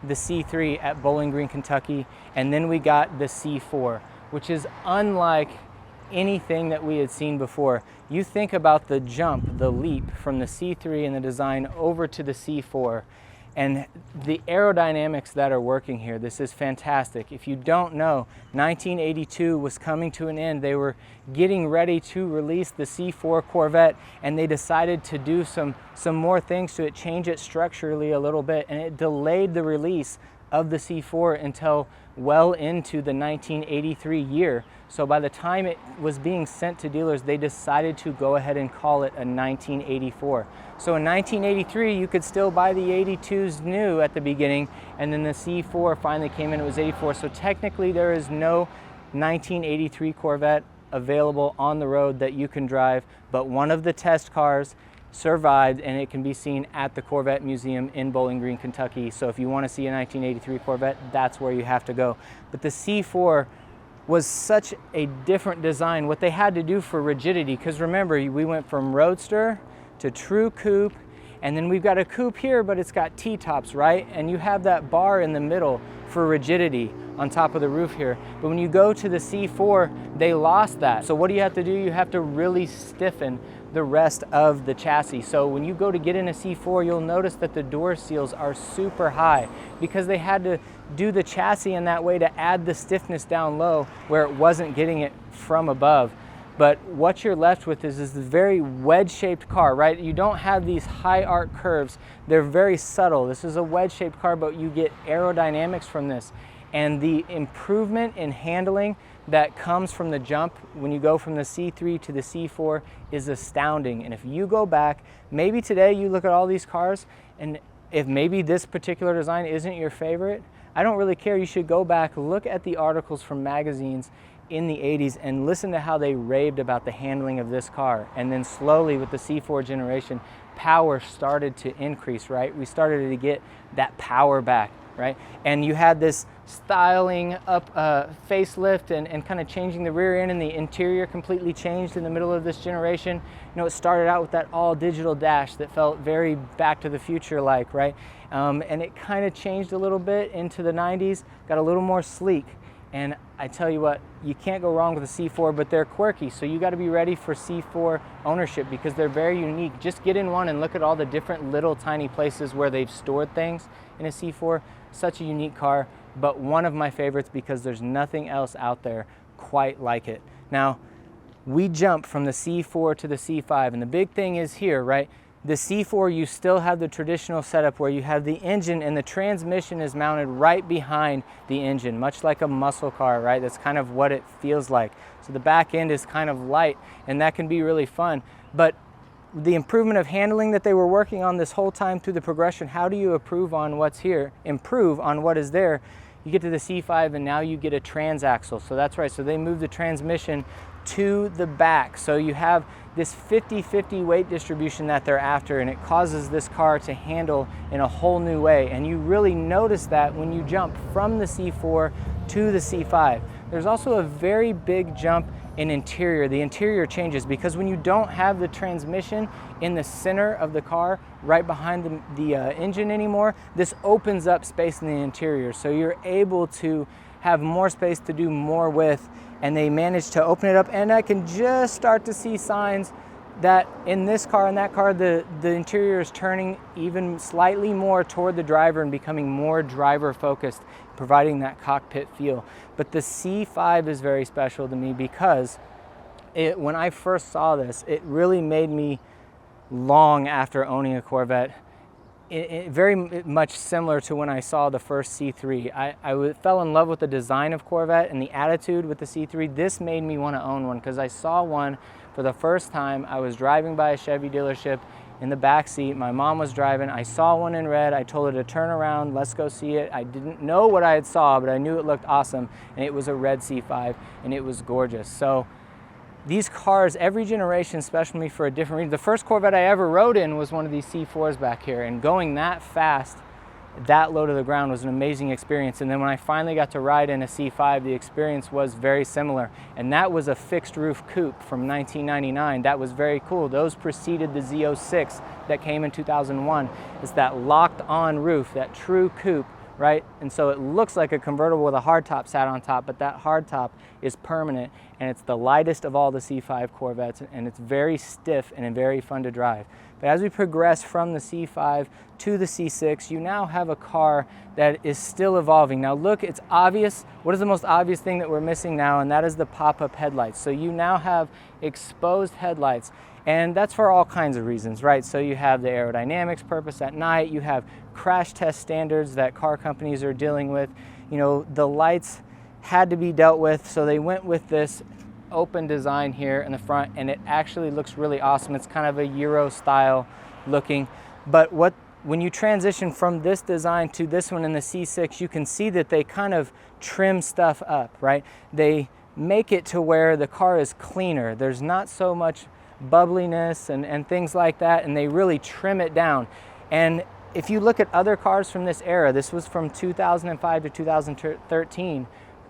the C3 at Bowling Green, Kentucky, and then we got the C4, which is unlike anything that we had seen before. You think about the jump, the leap from the C3 and the design over to the C4, and the aerodynamics that are working here. This is fantastic. If you don't know, 1982 was coming to an end. They were getting ready to release the C4 Corvette, and they decided to do some more things to it, change it structurally a little bit, and it delayed the release of the C4 until well into the 1983 year. So by the time it was being sent to dealers, they decided to go ahead and call it a 1984. So in 1983, you could still buy the 82s new at the beginning, and then the C4 finally came in, it was 84. So technically there is no 1983 Corvette available on the road that you can drive, but one of the test cars survived, and it can be seen at the Corvette Museum in Bowling Green, Kentucky. So if you want to see a 1983 Corvette, that's where you have to go. But the C4 was such a different design. What they had to do for rigidity, because remember, we went from roadster to true coupe, and then we've got a coupe here, but it's got T-tops, right? And you have that bar in the middle for rigidity on top of the roof here. But when you go to the C4, they lost that. So what do you have to do? You have to really stiffen the rest of the chassis. So when you go to get in a C4, you'll notice that the door seals are super high because they had to do the chassis in that way to add the stiffness down low where it wasn't getting it from above. But what you're left with is this very wedge-shaped car, right? You don't have these high arc curves. They're very subtle. This is a wedge-shaped car, but you get aerodynamics from this. And the improvement in handling that comes from the jump when you go from the C3 to the C4 is astounding. And if you go back, maybe today you look at all these cars and if maybe this particular design isn't your favorite, I don't really care. You should go back, look at the articles from magazines in the 80s and listen to how they raved about the handling of this car. And then slowly with the C4 generation, power started to increase, right? We started to get that power back, right? And you had this styling up facelift and kind of changing the rear end, and the interior completely changed in the middle of this generation. You know, it started out with that all digital dash that felt very Back to the Future like, right? And it kind of changed a little bit into the 90s, got a little more sleek. And I tell you what, you can't go wrong with a C4, but they're quirky, so you got to be ready for C4 ownership because they're very unique. Just get in one and look at all the different little tiny places where they've stored things in a C4. Such a unique car, but one of my favorites because there's nothing else out there quite like it. Now, we jump from the C4 to the C5, and the big thing is here, right? The C4, you still have the traditional setup where you have the engine and the transmission is mounted right behind the engine, much like a muscle car, right? That's kind of what it feels like. So the back end is kind of light, and that can be really fun. But the improvement of handling that they were working on this whole time through the progression, how do you improve on what's here, improve on what is there? You get to the C5 and now you get a transaxle. So that's right, so they move the transmission to the back. So you have this 50-50 weight distribution that they're after, and it causes this car to handle in a whole new way. And you really notice that when you jump from the C4 to the C5. There's also a very big jump in interior. The interior changes because when you don't have the transmission in the center of the car right behind the engine anymore, this opens up space in the interior. So you're able to have more space to do more with, and they managed to open it up. And I can just start to see signs that in this car and that car, the interior is turning even slightly more toward the driver and becoming more driver focused, providing that cockpit feel. But the C5 is very special to me because when I first saw this, it really made me long after owning a Corvette. It very much similar to when I saw the first C3. I fell in love with the design of Corvette and the attitude with the C3. This made me want to own one because I saw one for the first time. I was driving by a Chevy dealership in the back seat. My mom was driving. I saw one in red. I told her to turn around, let's go see it. I didn't know what I had saw, but I knew it looked awesome, and it was a red C5, and it was gorgeous. So these cars, every generation, special to me for a different reason. The first Corvette I ever rode in was one of these C4s back here, and going that fast, that low to the ground was an amazing experience. And then when I finally got to ride in a C5, the experience was very similar. And that was a fixed roof coupe from 1999. That was very cool. Those preceded the Z06 that came in 2001. It's that locked on roof, that true coupe, right? And so it looks like a convertible with a hardtop sat on top, but that hardtop is permanent, and it's the lightest of all the C5 Corvettes, and it's very stiff and very fun to drive. But as we progress from the C5 to the C6, you now have a car that is still evolving. Now look, it's obvious. What is the most obvious thing that we're missing now? And that is the pop-up headlights. So you now have exposed headlights, and that's for all kinds of reasons, right? So you have the aerodynamics purpose at night, you have crash test standards that car companies are dealing with. You know, the lights had to be dealt with, so they went with this open design here in the front, and it actually looks really awesome. It's kind of a Euro style looking, but when you transition from this design to this one in the C6, you can see that they kind of trim stuff up, right? They make it to where the car is cleaner. There's not so much bubbliness and things like that, and they really trim it down. And if you look at other cars from this era, this was from 2005 to 2013,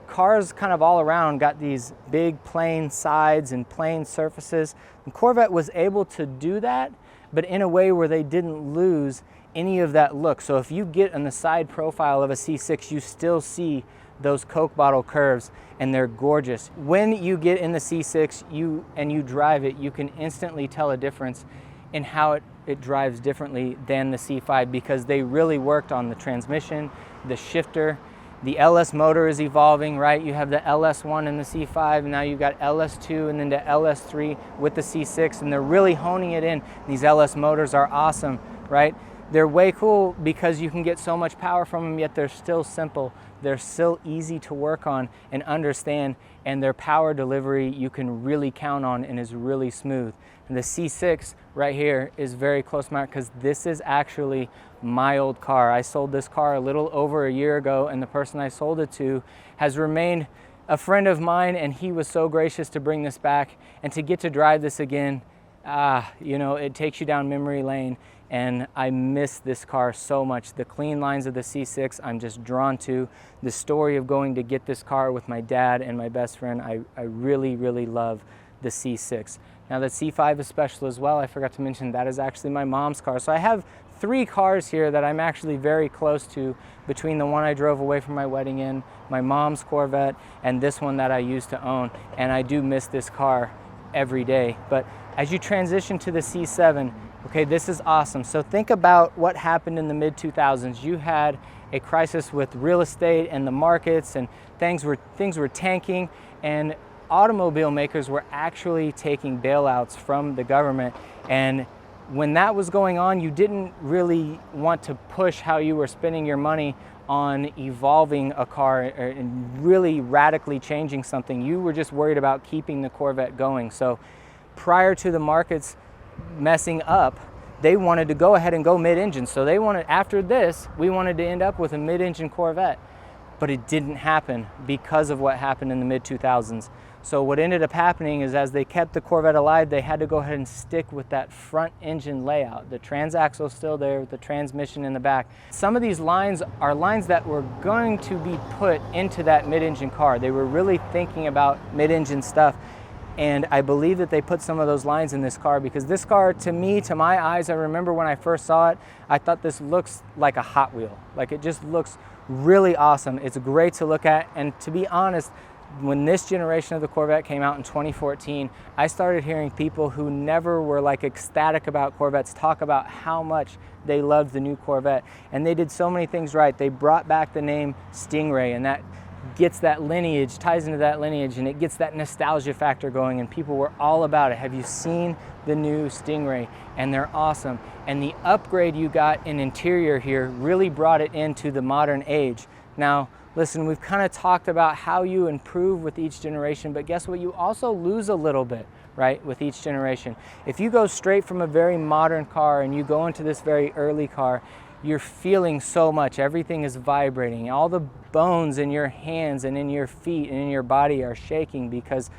cars kind of all around got these big plain sides and plain surfaces. And Corvette was able to do that, but in a way where they didn't lose any of that look. So if you get on the side profile of a C6, you still see those Coke bottle curves, and they're gorgeous. When you get in the C6 and you drive it, you can instantly tell a difference in how it drives differently than the C5, because they really worked on the transmission, the shifter. The LS motor is evolving, right? You have the LS1 in the C5, and now you've got LS2 and then the LS3 with the C6, and they're really honing it in. These LS motors are awesome, right? They're way cool because you can get so much power from them, yet they're still simple. They're still easy to work on and understand, and their power delivery you can really count on and is really smooth. And the C6 right here is very close to mine because this is actually my old car. I sold this car a little over a year ago, and the person I sold it to has remained a friend of mine, and he was so gracious to bring this back and to get to drive this again. You know, it takes you down memory lane, and I miss this car so much. The clean lines of the C6 I'm just drawn to. The story of going to get this car with my dad and my best friend, I really, really love the C6. Now the C5 is special as well. I forgot to mention that is actually my mom's car. So I have 3 cars here that I'm actually very close to, between the one I drove away from my wedding in, my mom's Corvette, and this one that I used to own. And I do miss this car every day. But as you transition to the C7, okay, this is awesome. So think about what happened in the mid-2000s. You had a crisis with real estate and the markets, and things were tanking, and automobile makers were actually taking bailouts from the government. And when that was going on, you didn't really want to push how you were spending your money on evolving a car and really radically changing something. You were just worried about keeping the Corvette going. So prior to the markets messing up, they wanted to go ahead and go mid-engine. So they wanted, after this, we wanted to end up with a mid-engine Corvette. But it didn't happen because of what happened in the mid-2000s. So what ended up happening is, as they kept the Corvette alive, they had to go ahead and stick with that front engine layout. The transaxle still there with the transmission in the back. Some of these lines are lines that were going to be put into that mid-engine car. They were really thinking about mid-engine stuff. And I believe that they put some of those lines in this car, because this car, to me, to my eyes, I remember when I first saw it, I thought this looks like a Hot Wheel. Like, it just looks really awesome. It's great to look at. And to be honest, when this generation of the Corvette came out in 2014, I started hearing people who never were like ecstatic about Corvettes talk about how much they loved the new Corvette. And they did so many things right. They brought back the name Stingray, and that gets that lineage, ties into that lineage, and it gets that nostalgia factor going, and people were all about it. Have you seen the new Stingray? And they're awesome. And the upgrade you got in interior here really brought it into the modern age. Now, listen, we've kind of talked about how you improve with each generation, but guess what? You also lose a little bit, right, with each generation. If you go straight from a very modern car and you go into this very early car, you're feeling so much. Everything is vibrating. All the bones in your hands and in your feet and in your body are shaking, because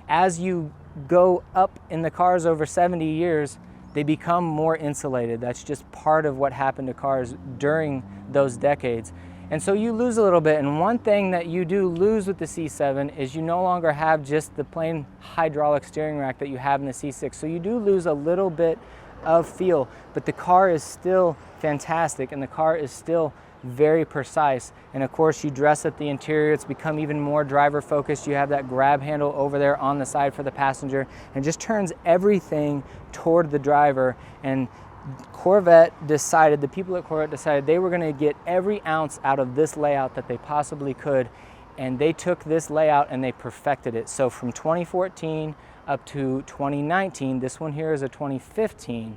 as you go up in the cars over 70 years, they become more insulated. That's just part of what happened to cars during those decades. And so you lose a little bit. And one thing that you do lose with the C7 is you no longer have just the plain hydraulic steering rack that you have in the C6. So you do lose a little bit of feel, but the car is still fantastic, and the car is still very precise. And of course, you dress up the interior. It's become even more driver focused. You have that grab handle over there on the side for the passenger, and just turns everything toward the driver. And the people at Corvette decided they were going to get every ounce out of this layout that they possibly could, and they took this layout and they perfected it. So from 2014 up to 2019, this one here is a 2015.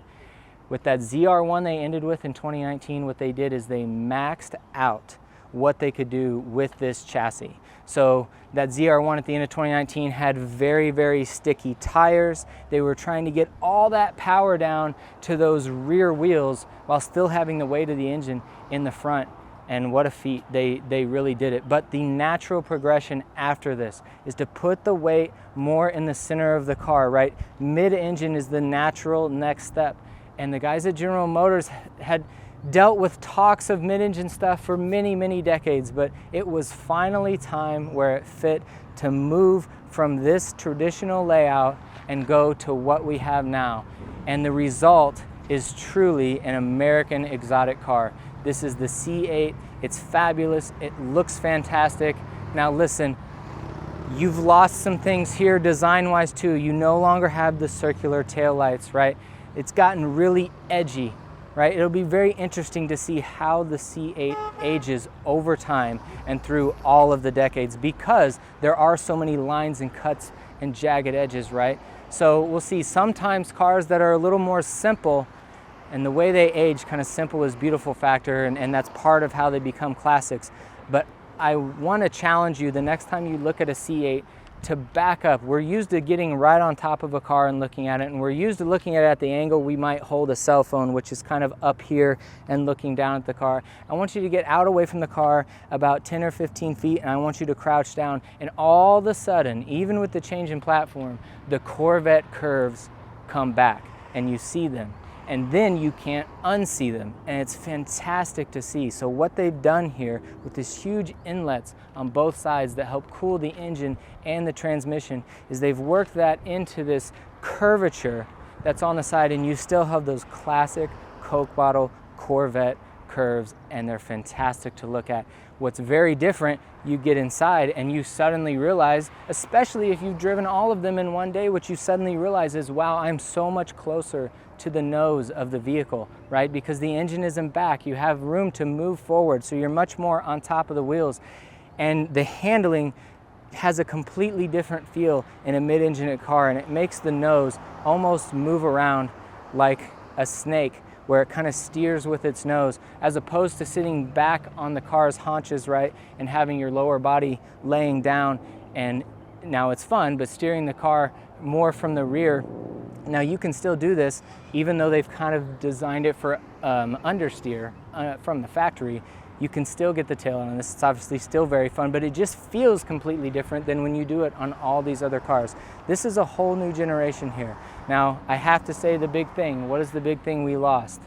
With that ZR1 they ended with in 2019, what they did is they maxed out what they could do with this chassis. So that ZR1 at the end of 2019 had very, very sticky tires. They were trying to get all that power down to those rear wheels while still having the weight of the engine in the front. And what a feat. They really did it. But the natural progression after this is to put the weight more in the center of the car, right? Mid-engine is the natural next step. And the guys at General Motors had dealt with talks of mid-engine stuff for many, many decades, but it was finally time where it fit to move from this traditional layout and go to what we have now. And the result is truly an American exotic car. This is the C8. It's fabulous. It looks fantastic. Now listen, you've lost some things here design-wise too. You no longer have the circular taillights, right? It's gotten really edgy, right? It'll be very interesting to see how the C8 ages over time and through all of the decades, because there are so many lines and cuts and jagged edges, right? So we'll see sometimes cars that are a little more simple And the way they age, kind of simple is beautiful factor, and that's part of how they become classics. But I want to challenge you the next time you look at a C8 to back up. We're used to getting right on top of a car and looking at it, and we're used to looking at it at the angle we might hold a cell phone, which is kind of up here and looking down at the car. I want you to get out away from the car about 10 or 15 feet, and I want you to crouch down, and all of a sudden, even with the change in platform, the Corvette curves come back and you see them, and then you can't unsee them, and it's fantastic to see. So what they've done here with this huge inlets on both sides that help cool the engine and the transmission is they've worked that into this curvature that's on the side, and you still have those classic Coke bottle Corvette curves, and they're fantastic to look at. What's very different, you get inside and you suddenly realize, especially if you've driven all of them in one day, what you suddenly realize is, wow, I'm so much closer to the nose of the vehicle, right? Because the engine isn't back, you have room to move forward, so you're much more on top of the wheels. And the handling has a completely different feel in a mid-engine car, and it makes the nose almost move around like a snake, where it kind of steers with its nose, as opposed to sitting back on the car's haunches, right, and having your lower body laying down. And now it's fun, but steering the car more from the rear. Now you can still do this, even though they've kind of designed it for understeer from the factory. You can still get the tail on this. It's obviously still very fun, but it just feels completely different than when you do it on all these other cars. This is a whole new generation here. Now, I have to say the big thing. What is the big thing we lost?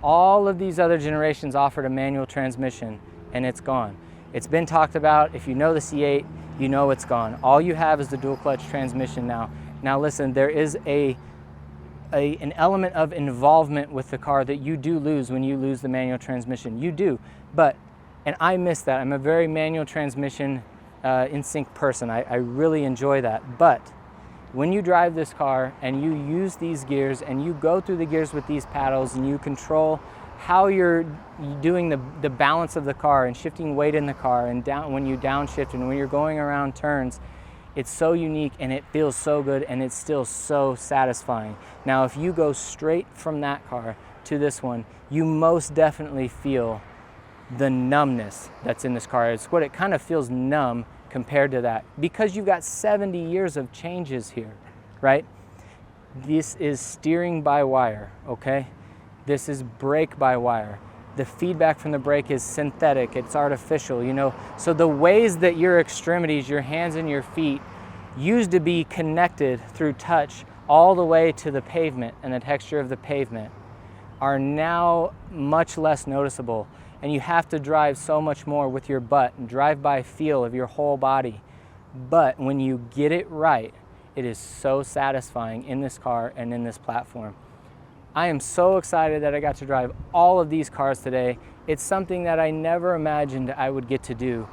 All of these other generations offered a manual transmission, and it's gone. It's been talked about. If you know the C8, you know it's gone. All you have is the dual clutch transmission now. Now listen, there is an element of involvement with the car that you do lose when you lose the manual transmission. You do, and I miss that. I'm a very manual transmission in sync person. I really enjoy that. But when you drive this car and you use these gears and you go through the gears with these paddles and you control how you're doing the balance of the car and shifting weight in the car, and down when you downshift and when you're going around turns, it's so unique and it feels so good, and it's still so satisfying. Now, if you go straight from that car to this one, you most definitely feel the numbness that's in this car. It's what it kind of feels numb compared to that, because you've got 70 years of changes here, right? This is steering by wire, okay? This is brake by wire. The feedback from the brake is synthetic, it's artificial, you know? So the ways that your extremities, your hands and your feet, used to be connected through touch all the way to the pavement and the texture of the pavement are now much less noticeable. And you have to drive so much more with your butt and drive by feel of your whole body. But when you get it right, it is so satisfying in this car and in this platform. I am so excited that I got to drive all of these cars today. It's something that I never imagined I would get to do.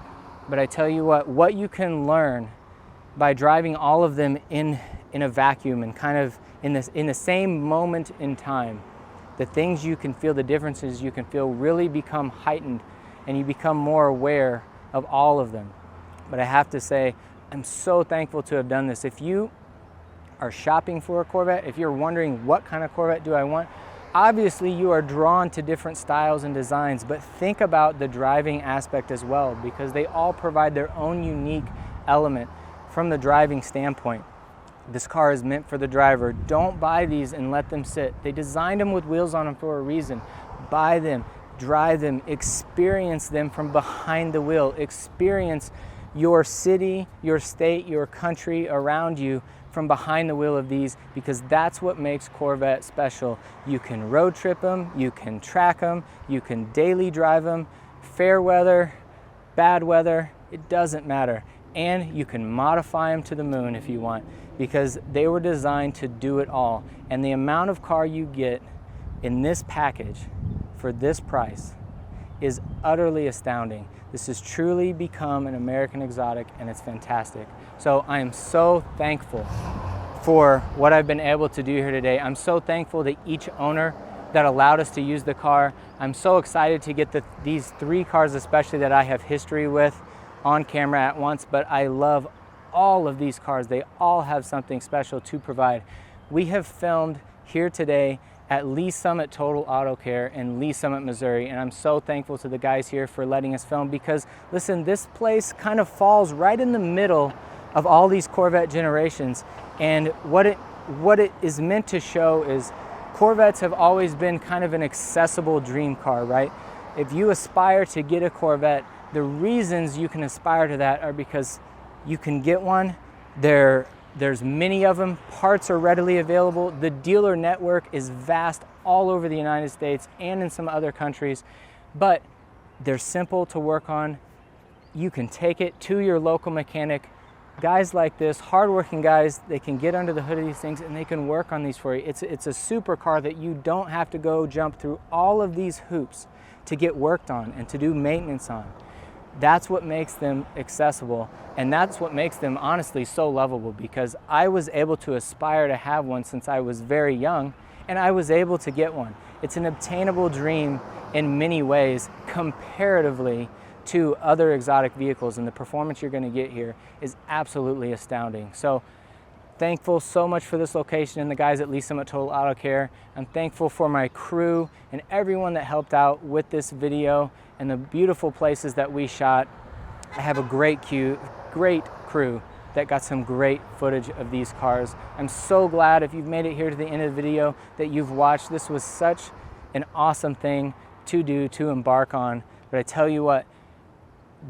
But I tell you what you can learn by driving all of them in a vacuum and kind of in the same moment in time, the things you can feel, the differences you can feel really become heightened, and you become more aware of all of them. But I have to say, I'm so thankful to have done this. If you are shopping for a Corvette, if you're wondering what kind of Corvette do I want, obviously you are drawn to different styles and designs, but think about the driving aspect as well, because they all provide their own unique element from the driving standpoint. This car is meant for the driver. Don't buy these and let them sit. They designed them with wheels on them for a reason. Buy them, drive them, experience them from behind the wheel. Experience your city, your state, your country around you from behind the wheel of these, because that's what makes Corvette special. You can road trip them, you can track them, you can daily drive them, fair weather, bad weather, it doesn't matter. And you can modify them to the moon if you want, because they were designed to do it all. And the amount of car you get in this package for this price is utterly astounding. This has truly become an American exotic, and it's fantastic. So I am so thankful for what I've been able to do here today. I'm so thankful to each owner that allowed us to use the car. I'm so excited to get these 3 cars especially that I have history with on camera at once, but I love all of these cars. They all have something special to provide. We have filmed here today at Lee Summit Total Auto Care in Lee Summit, Missouri. And I'm so thankful to the guys here for letting us film, because listen, this place kind of falls right in the middle of all these Corvette generations. And what it is meant to show is Corvettes have always been kind of an accessible dream car, right? If you aspire to get a Corvette, the reasons you can aspire to that are because you can get one. There's many of them. Parts are readily available. The dealer network is vast all over the United States and in some other countries, but they're simple to work on. You can take it to your local mechanic. Guys like this, hardworking guys, they can get under the hood of these things and they can work on these for you. It's a super car that you don't have to go jump through all of these hoops to get worked on and to do maintenance on. That's what makes them accessible, and that's what makes them honestly so lovable, because I was able to aspire to have one since I was very young, and I was able to get one. It's an obtainable dream in many ways comparatively to other exotic vehicles, and the performance you're going to get here is absolutely astounding. So thankful so much for this location and the guys at Lee Summit Total Auto Care. I'm thankful for my crew and everyone that helped out with this video and the beautiful places that we shot. I have a great crew that got some great footage of these cars. I'm so glad, if you've made it here to the end of the video, that you've watched. This was such an awesome thing to do, to embark on. But I tell you what,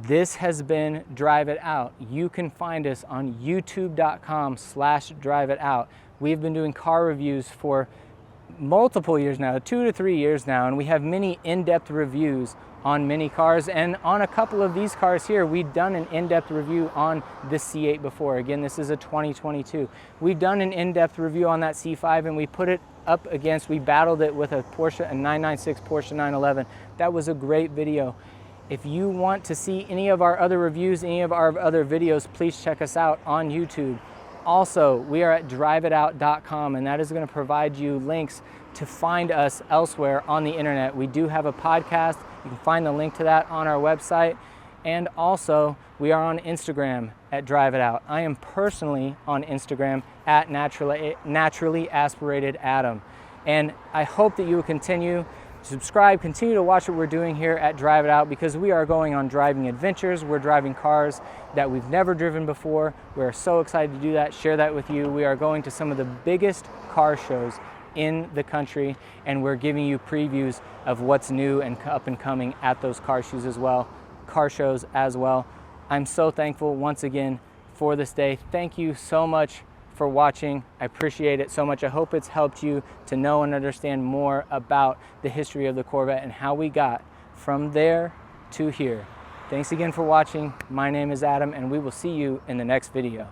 this has been Drive It Out. You can find us on youtube.com/DriveItOut. We've been doing car reviews for multiple years now, 2 to 3 years now, and we have many in-depth reviews on many cars, and on a couple of these cars here, we've done an in-depth review on the C8 before. Again, this is a 2022. We've done an in-depth review on that C5, and we put it up against, we battled it with a 996 Porsche 911. That was a great video. If you want to see any of our other reviews, any of our other videos, please check us out on YouTube. Also, we are at DriveItOut.com, and that is going to provide you links to find us elsewhere on the internet. We do have a podcast. You can find the link to that on our website. And also, we are on Instagram at Drive It Out. I am personally on Instagram at naturally aspirated Adam. And I hope that you will continue to subscribe, continue to watch what we're doing here at Drive It Out, because we are going on driving adventures. We're driving cars that we've never driven before. We're so excited to do that, share that with you. We are going to some of the biggest car shows in the country, and we're giving you previews of what's new and up and coming at those car shows as well. I'm so thankful once again for this day. Thank you so much for watching. I appreciate it so much. I hope it's helped you to know and understand more about the history of the Corvette and how we got from there to here. Thanks again for watching. My name is Adam, and we will see you in the next video.